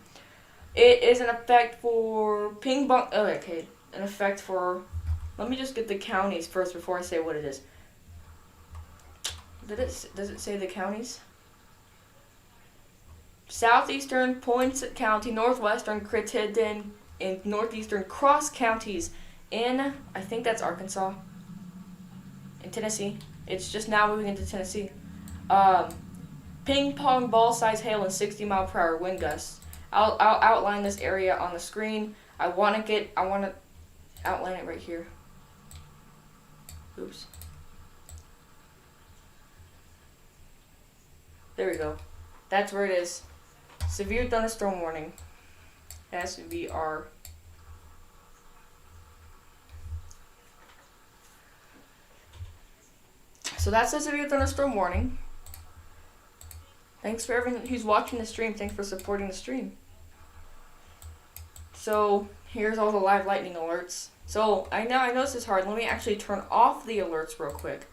It is in effect for Ping Bong. Oh, okay, in effect for. Let me just get the counties first before I say what it is. Does it say the counties? Southeastern Poinsett County, Northwestern Crittenden in northeastern cross counties in, I think that's Arkansas, in Tennessee. It's just now moving into Tennessee. Ping pong ball size hail and 60-mile-per-hour wind gusts. I'll outline this area on the screen. I want to outline it right here. Oops. There we go. That's where it is. Severe thunderstorm warning. SVR. So that's a severe thunderstorm warning. Thanks for everyone who's watching the stream. Thanks for supporting the stream. So here's all the live lightning alerts. So I know this is hard. Let me actually turn off the alerts real quick.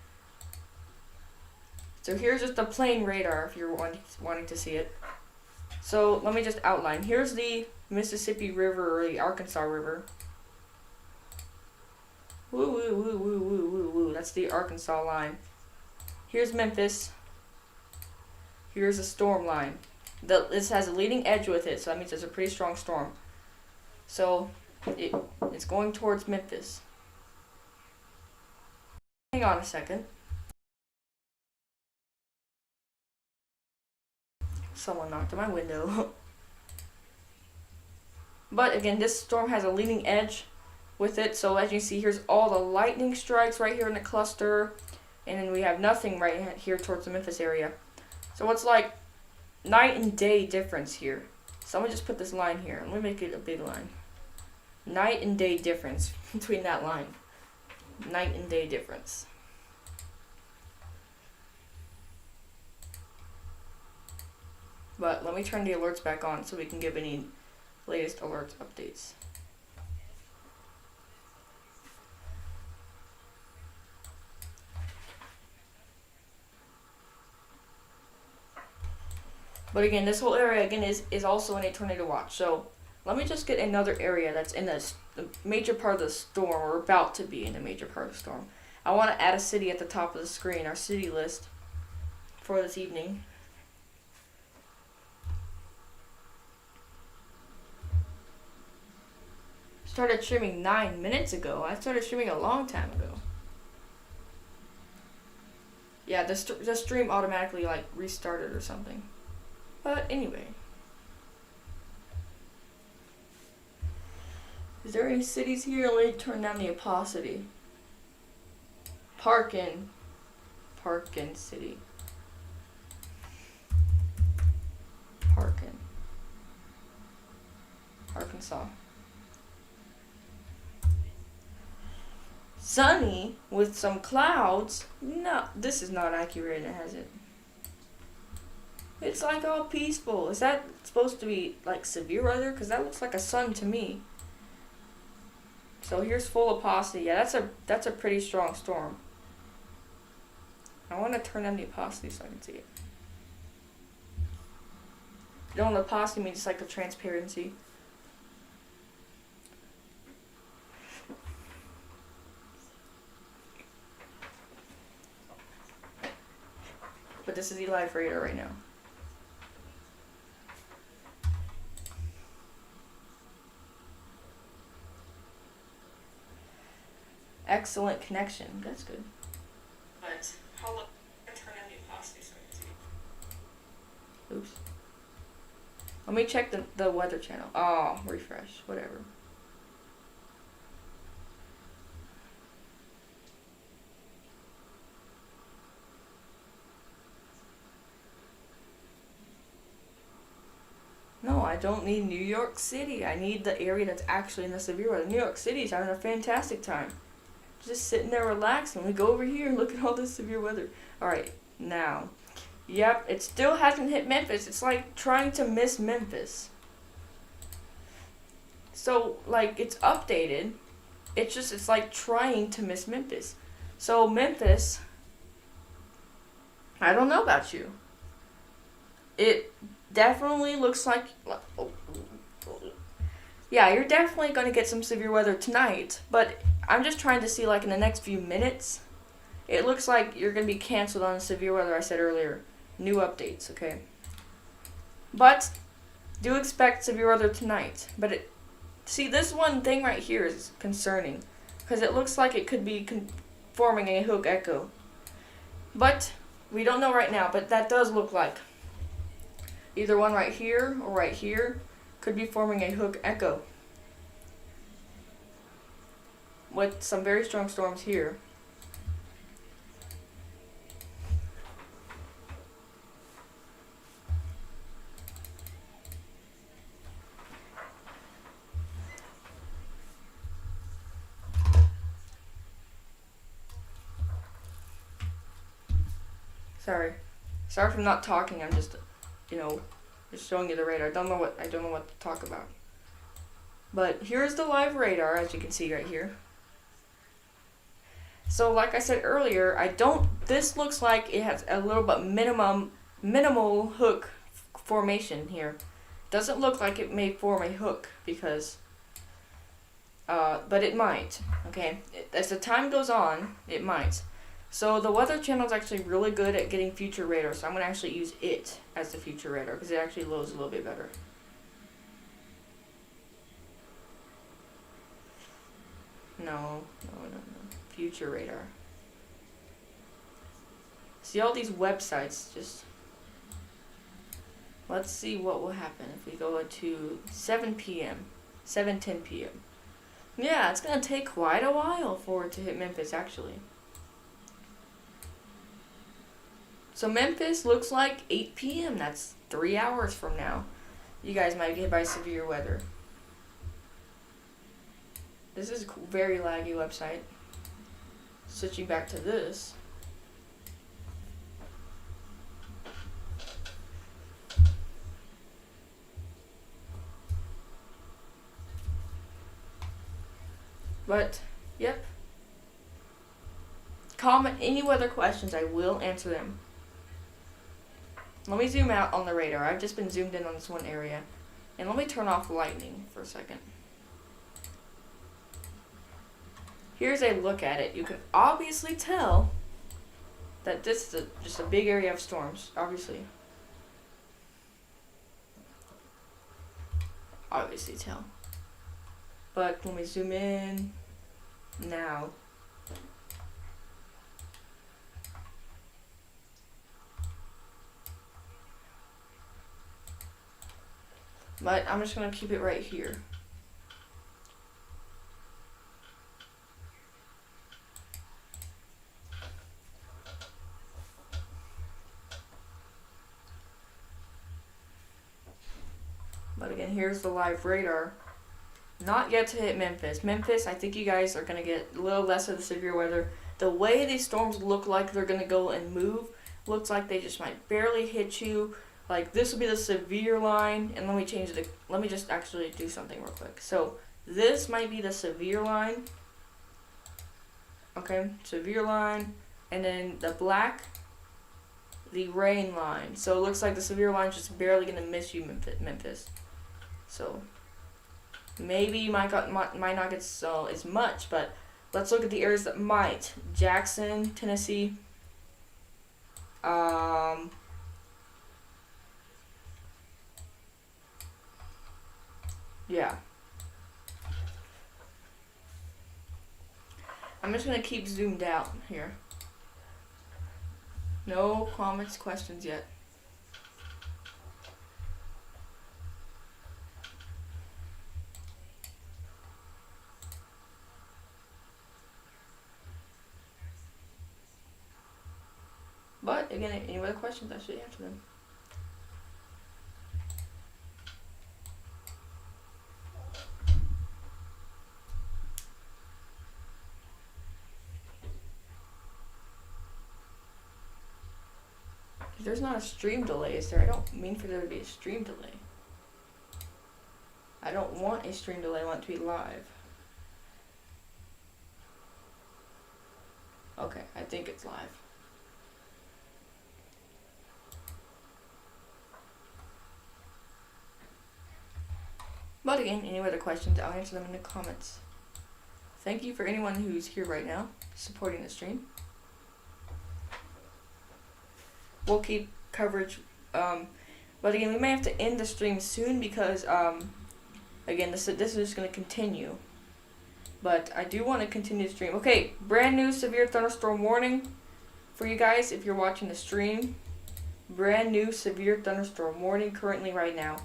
So here's just the plain radar if you're wanting to see it. So let me just outline. Here's the Mississippi River or the Arkansas River. Woo woo woo woo woo woo woo. That's the Arkansas line. Here's Memphis. Here's a storm line. This has a leading edge with it, so that means it's a pretty strong storm. So it's going towards Memphis. Hang on a second. Someone knocked on my window. But again, this storm has a leading edge with it, so as you see, here's all the lightning strikes right here in the cluster, and then we have nothing right here towards the Memphis area. So it's like night and day difference here. So I'm gonna just put this line here. I'm gonna make it a big line. Night and day difference between that line. Night and day difference. But let me turn the alerts back on so we can give any latest alerts updates. But again, this whole area again is also in a tornado watch. So let me just get another area that's in the major part of the storm, or about to be in the major part of the storm. I want to add a city at the top of the screen, our city list for this evening. Started streaming 9 minutes ago. I started streaming a long time ago. Yeah, the stream automatically like restarted or something. But anyway. Is there any cities here? Let me turn down the opacity. Parkin City. Parkin. Arkansas. Sunny with some clouds. No, this is not accurate, has it? It's like all peaceful. Is that supposed to be like severe weather? Because that looks like a sun to me. So here's full opacity. Yeah, that's a pretty strong storm. I want to turn on the opacity so I can see it. You know, the opacity means it's like the transparency. But this is the live radar right now. Excellent connection. That's good. But hold up. Turn on the opacity so I can see. Oops. Let me check the weather channel. Oh, refresh. Whatever. No, I don't need New York City. I need the area that's actually in the severe weather. New York City's having a fantastic time. Just sitting there relaxing. We go over here and look at all this severe weather. Alright, now. Yep, it still hasn't hit Memphis. It's like trying to miss Memphis. So, like, it's updated. It's like trying to miss Memphis. So, Memphis, I don't know about you. It definitely looks like... Yeah, you're definitely going to get some severe weather tonight, but I'm just trying to see, like, in the next few minutes, it looks like you're going to be canceled on the severe weather I said earlier. New updates, okay? But do expect severe weather tonight, but See, this one thing right here is concerning, because it looks like it could be forming a hook echo. But we don't know right now, but that does look like either one right here or right here could be forming a hook echo with some very strong storms here. Sorry for not talking. I'm just, just showing you the radar. I don't know what to talk about. But here's the live radar, as you can see right here. So like I said earlier, this looks like it has a little bit minimal hook formation here. Doesn't look like it may form a hook because, but it might, okay? As the time goes on, it might. So the Weather Channel is actually really good at getting future radar, so I'm going to actually use it as the future radar because it actually loads a little bit better. No. Future radar. See all these websites, let's see what will happen if we go to 7:10 p.m. Yeah, it's going to take quite a while for it to hit Memphis, actually. So Memphis looks like 8 p.m. That's 3 hours from now. You guys might get hit by severe weather. This is a very laggy website. Switching back to this. But, yep. Comment any weather questions. I will answer them. Let me zoom out on the radar. I've just been zoomed in on this one area. And let me turn off lightning for a second. Here's a look at it. You can obviously tell that this is just a big area of storms, obviously. Obviously tell. But let me zoom in now. But I'm just going to keep it right here. But again, here's the live radar. Not yet to hit Memphis. Memphis, I think you guys are going to get a little less of the severe weather. The way these storms look like they're going to go and move, looks like they just might barely hit you. Like, this will be the severe line, and let me just actually do something real quick. So, this might be the severe line. Okay, severe line, and then the black, the rain line. So, it looks like the severe line is just barely going to miss you, Memphis. So, maybe you might not get so as much, but let's look at the areas that might. Jackson, Tennessee. Yeah. I'm just going to keep zoomed out here. No comments, questions yet. But again, any other questions, I should answer them. There's not a stream delay, is there? I don't mean for there to be a stream delay. I don't want a stream delay, I want it to be live. Okay, I think it's live. But again, any other questions, I'll answer them in the comments. Thank you for anyone who's here right now, supporting the stream. We'll keep coverage, but again, we may have to end the stream soon because Again, this is just going to continue. But I do want to continue the stream. Okay, brand new severe thunderstorm warning for you guys if you're watching the stream. Brand new severe thunderstorm warning currently right now.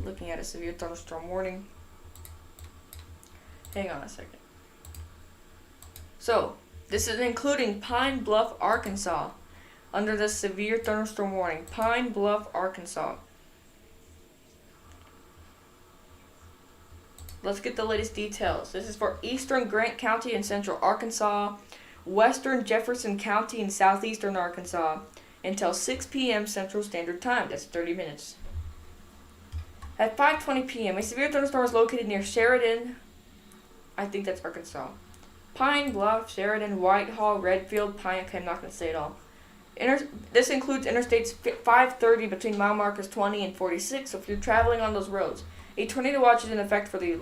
Looking at a severe thunderstorm warning. Hang on a second. So, this is including Pine Bluff, Arkansas. Under the severe thunderstorm warning. Pine Bluff, Arkansas. Let's get the latest details. This is for eastern Grant County in central Arkansas, western Jefferson County in southeastern Arkansas, until 6 p.m. Central Standard Time. That's 30 minutes. At 5:20 p.m., a severe thunderstorm is located near Sheridan. I think that's Arkansas. Pine Bluff, Sheridan, Whitehall, Redfield, Pine. Okay, I'm not going to say it all. This includes interstates 530 between mile markers 20 and 46. So if you're traveling on those roads, a tornado watch is in effect for the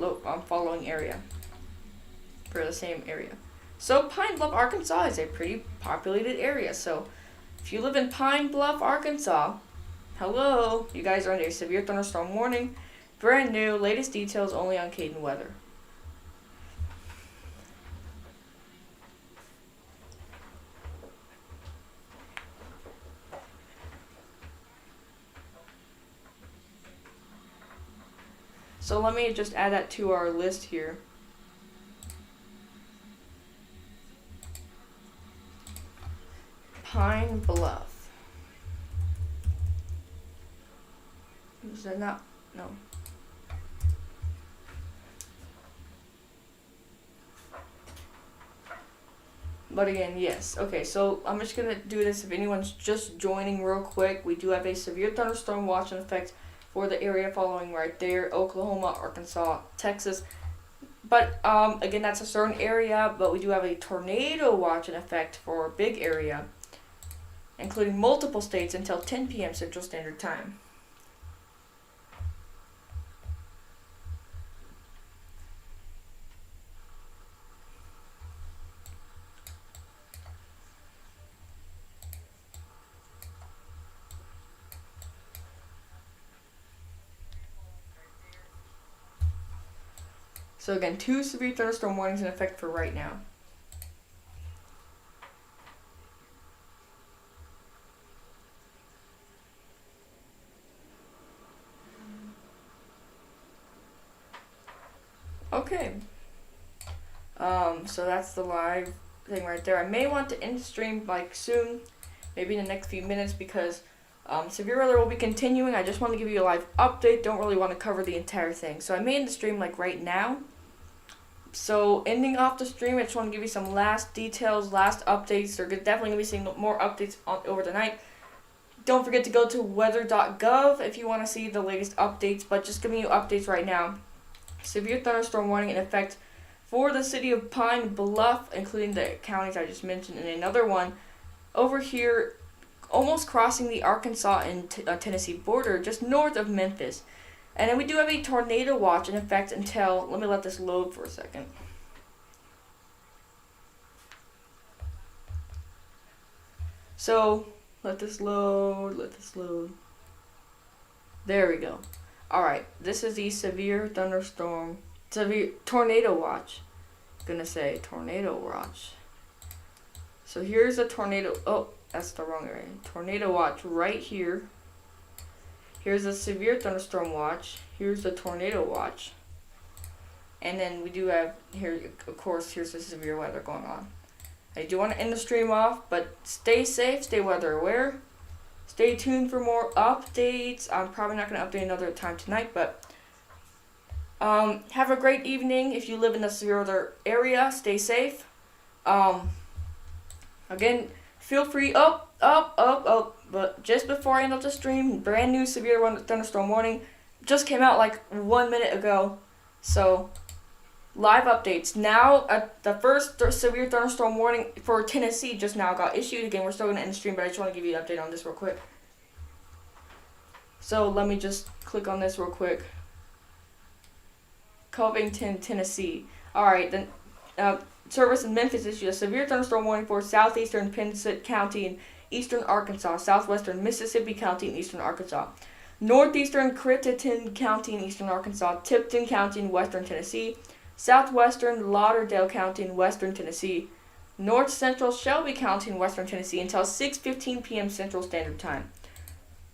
following area. For the same area. So Pine Bluff, Arkansas is a pretty populated area. So if you live in Pine Bluff, Arkansas, hello, you guys are under a severe thunderstorm warning. Brand new, latest details only on Caden Weather. So let me just add that to our list here. Pine Bluff. Is that not? No. But again, yes. Okay, so I'm just going to do this if anyone's just joining real quick. We do have a severe thunderstorm watch in effect for the area following right there, Oklahoma, Arkansas, Texas. But again, that's a certain area, but we do have a tornado watch in effect for a big area, including multiple states until 10 p.m. Central Standard Time. So again, 2 severe thunderstorm warnings in effect for right now. Okay. So that's the live thing right there. I may want to end the stream like soon, maybe in the next few minutes, because severe weather will be continuing. I just want to give you a live update. Don't really want to cover the entire thing. So I may end the stream like right now. So ending off the stream, I just want to give you some last details, last updates. They're definitely going to be seeing more updates over the night. Don't forget to go to weather.gov if you want to see the latest updates, but just giving you updates right now. Severe thunderstorm warning in effect for the city of Pine Bluff, including the counties I just mentioned, and another one over here, almost crossing the Arkansas and Tennessee border, just north of Memphis. And then we do have a tornado watch in effect until, let me let this load for a second. So, let this load. There we go. Alright, this is the severe tornado watch. I'm gonna say tornado watch. So here's a tornado, oh, that's the wrong area. Tornado watch right here. Here's a severe thunderstorm watch. Here's the tornado watch. And then we do have, here, of course, here's the severe weather going on. I do want to end the stream off, but stay safe, stay weather aware. Stay tuned for more updates. I'm probably not going to update another time tonight, but have a great evening. If you live in the severe weather area, stay safe. Again, feel free, but just before I end up the stream, brand new severe thunderstorm warning just came out like 1 minute ago. So, live updates. Now, the first severe thunderstorm warning for Tennessee just now got issued. Again, we're still going to end the stream, but I just want to give you an update on this real quick. So, let me just click on this real quick. Covington, Tennessee. Alright, then, service in Memphis issued a severe thunderstorm warning for southeastern Pennsylvania County and eastern Arkansas, southwestern Mississippi County, and eastern Arkansas. Northeastern Crittenden County in eastern Arkansas, Tipton County in western Tennessee, southwestern Lauderdale County in western Tennessee, north central Shelby County in western Tennessee until 6:15 p.m. Central Standard Time.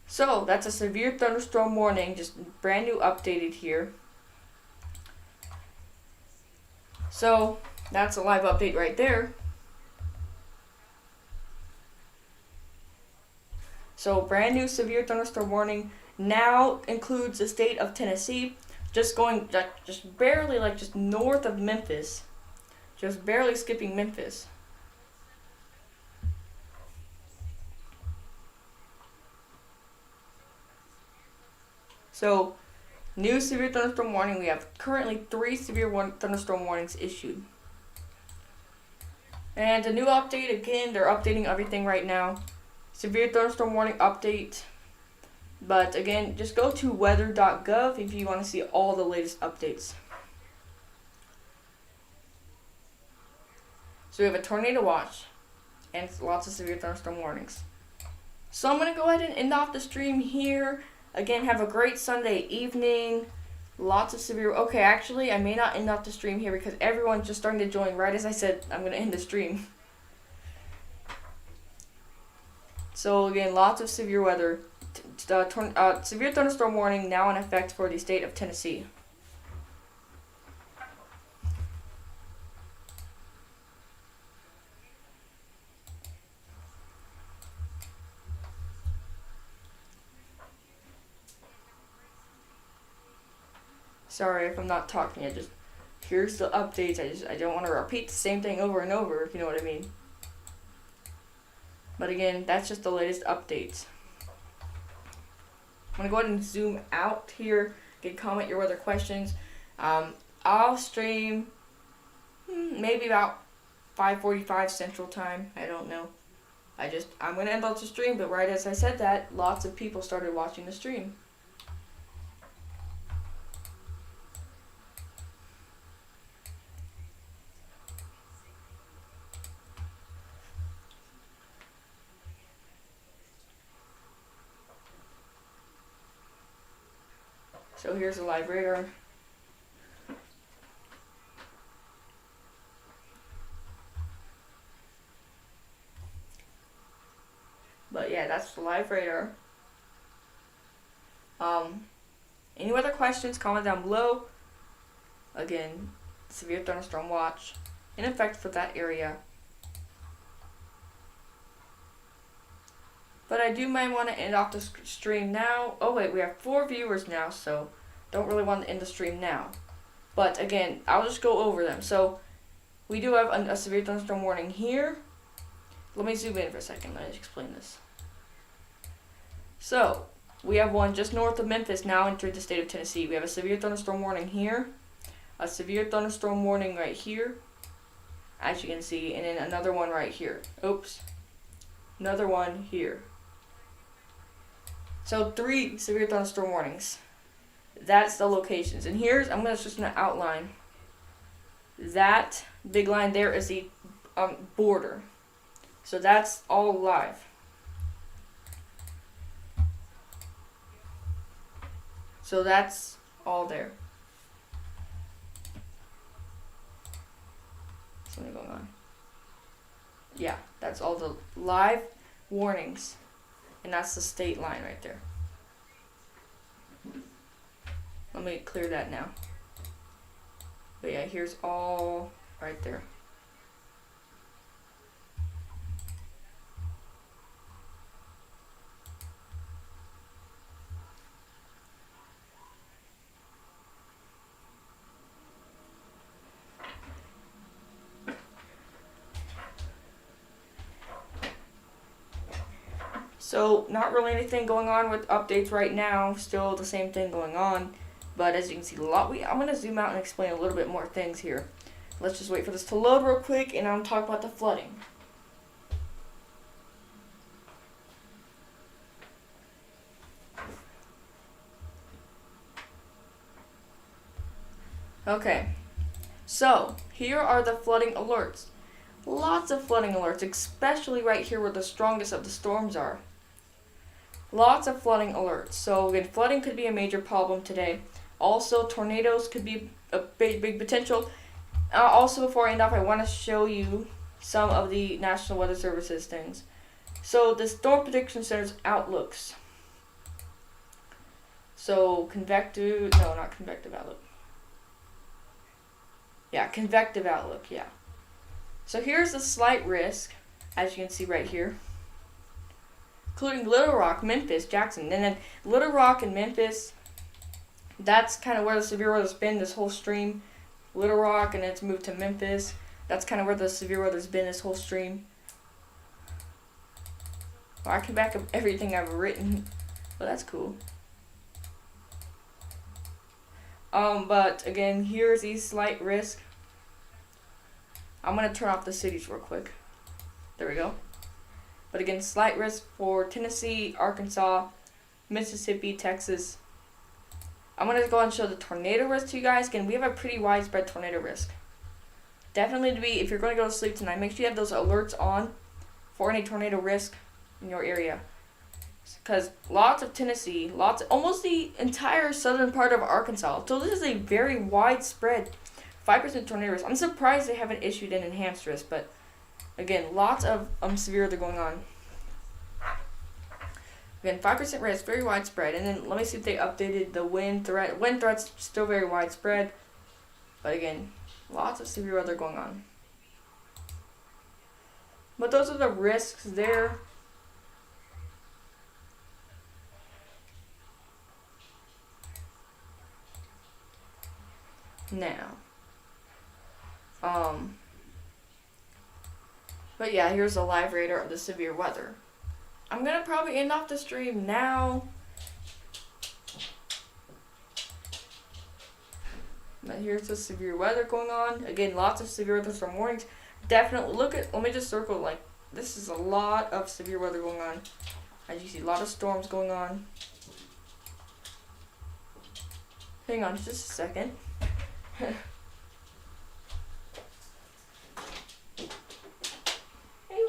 So that's a severe thunderstorm warning, just brand new updated here. So that's a live update right there. So brand new severe thunderstorm warning now includes the state of Tennessee, just barely just north of Memphis, just barely skipping Memphis. So new severe thunderstorm warning. We have currently 3 severe thunderstorm warnings issued. And a new update, again, they're updating everything right now. Severe thunderstorm warning update. But again, just go to weather.gov if you want to see all the latest updates. So we have a tornado watch and lots of severe thunderstorm warnings. So I'm going to go ahead and end off the stream here. Again, have a great Sunday evening. Lots of severe... Okay, actually, I may not end off the stream here because everyone's just starting to join. Right as I said, I'm going to end the stream. So again, lots of severe weather. Severe thunderstorm warning now in effect for the state of Tennessee. Sorry if I'm not talking. Here's the updates. I don't want to repeat the same thing over and over, if you know what I mean. But again, that's just the latest updates. I'm going to go ahead and zoom out here. You can comment your weather questions. I'll stream maybe about 5:45 Central Time. I don't know. I'm going to end off the stream, but right as I said that, lots of people started watching the stream. So here's a live radar. But yeah, that's the live radar. Any other questions, comment down below. Again, severe thunderstorm watch in effect for that area. But I do might want to end off the stream now. Oh wait, we have 4 viewers now, so don't really want to end the stream now. But again, I'll just go over them. So we do have a severe thunderstorm warning here. Let me zoom in for a second. Let me explain this. So we have one just north of Memphis now entered the state of Tennessee. We have a severe thunderstorm warning here, a severe thunderstorm warning right here, as you can see, and then another one right here. Oops. Another one here. So 3 severe thunderstorm warnings. That's the locations. And I'm just going to outline. That big line there is the border. So that's all live. So that's all there. Something going on. Yeah, that's all the live warnings. And that's the state line right there. Let me clear that now. But yeah, here's all right there. So, not really anything going on with updates right now. Still the same thing going on. But as you can see, I'm going to zoom out and explain a little bit more things here. Let's just wait for this to load real quick, and I'll talk about the flooding. Okay, so here are the flooding alerts. Lots of flooding alerts, especially right here where the strongest of the storms are. lots of flooding alerts. So again, flooding could be a major problem today. Also, tornadoes could be a big potential. Also, before I end off, I want to show you some of the National Weather Service's things. So the Storm Prediction Center's outlooks. So convective outlook. Yeah, convective outlook, yeah. So here's the slight risk, as you can see right here, including Little Rock, Memphis, Jackson. And then Little Rock and Memphis, that's kind of where the severe weather's been this whole stream. Little Rock, and then it's moved to Memphis. That's kind of where the severe weather's been this whole stream. Well, I can back up everything I've written, but that's cool. But again, here's the slight risk. I'm gonna turn off the cities real quick. There we go. But again, slight risk for Tennessee, Arkansas, Mississippi, Texas. I'm gonna go and show the tornado risk to you guys. Again, we have a pretty widespread tornado risk. Definitely to be, if you're going to go to sleep tonight, make sure you have those alerts on for any tornado risk in your area. Because lots of Tennessee, almost the entire southern part of Arkansas. So this is a very widespread 5% tornado risk. I'm surprised they haven't issued an enhanced risk, but again, lots of severe weather going on. Again, 5% risk, very widespread. And then let me see if they updated the wind threat. Wind threat's still very widespread, but again, lots of severe weather going on. But those are the risks there. Now, but yeah, here's a live radar of the severe weather. I'm gonna probably end off the stream now. But here's the severe weather going on. Again, lots of severe weather from warnings. Definitely let me just circle, like, this is a lot of severe weather going on. As you see, a lot of storms going on. Hang on just a second. Hey,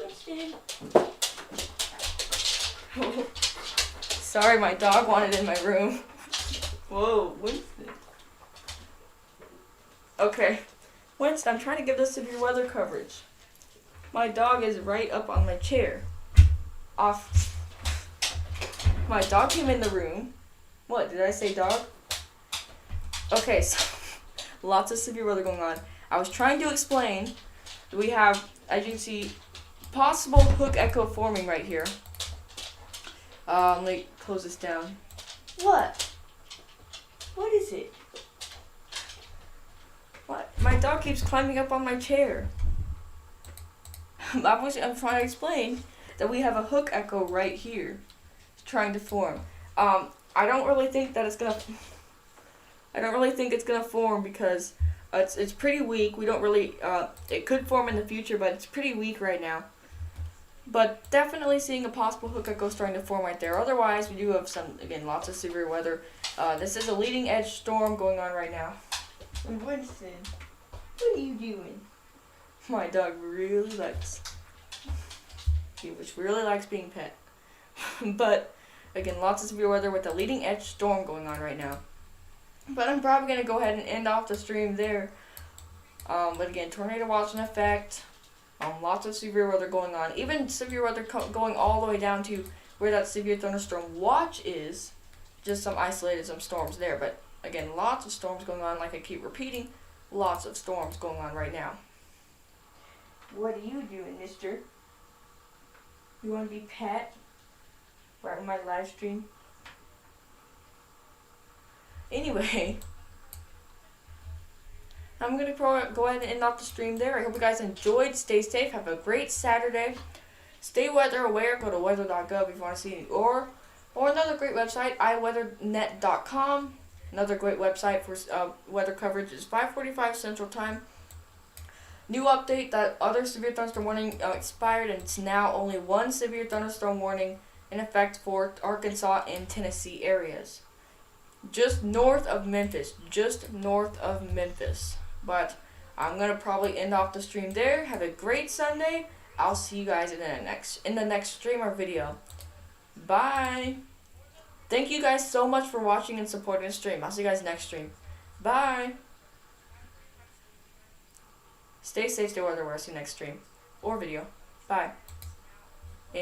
Winston. Sorry, my dog wanted in my room. Whoa, Winston. Okay, Winston, I'm trying to give this severe weather coverage. My dog is right up on my chair. Off. My dog came in the room. What, did I say dog? Okay, so lots of severe weather going on. I was trying to explain that we have, as you can see, possible hook echo forming right here. Let me close this down. What? What is it? What? My dog keeps climbing up on my chair. I'm trying to explain that we have a hook echo right here. It's trying to form. I don't really think it's gonna form because it's pretty weak. We don't really it could form in the future, but it's pretty weak right now. But definitely seeing a possible hook echo starting to form right there. Otherwise, we do have lots of severe weather. This is a leading edge storm going on right now. Winston, what are you doing? My dog really likes being pet. But again, lots of severe weather with a leading edge storm going on right now. But I'm probably going to go ahead and end off the stream there. But again, tornado watch in effect. Lots of severe weather going on. Even severe weather going all the way down to where that severe thunderstorm watch is. Just some storms there. But again, lots of storms going on. Like I keep repeating, lots of storms going on right now. What are you doing, mister? You want to be pet? Right in my live stream? Anyway, I'm going to go ahead and end off the stream there. I hope you guys enjoyed. Stay safe. Have a great Saturday. Stay weather aware. Go to weather.gov if you want to see any or another great website, iweathernet.com. Another great website for weather coverage is 5:45 Central Time. New update, that other severe thunderstorm warning expired, and it's now only one severe thunderstorm warning in effect for Arkansas and Tennessee areas. Just north of Memphis. But I'm going to probably end off the stream there. Have a great Sunday. I'll see you guys in the next stream or video. Bye. Thank you guys so much for watching and supporting the stream. I'll see you guys next stream. Bye. Stay safe, stay weather. We'll see you next stream or video. Bye.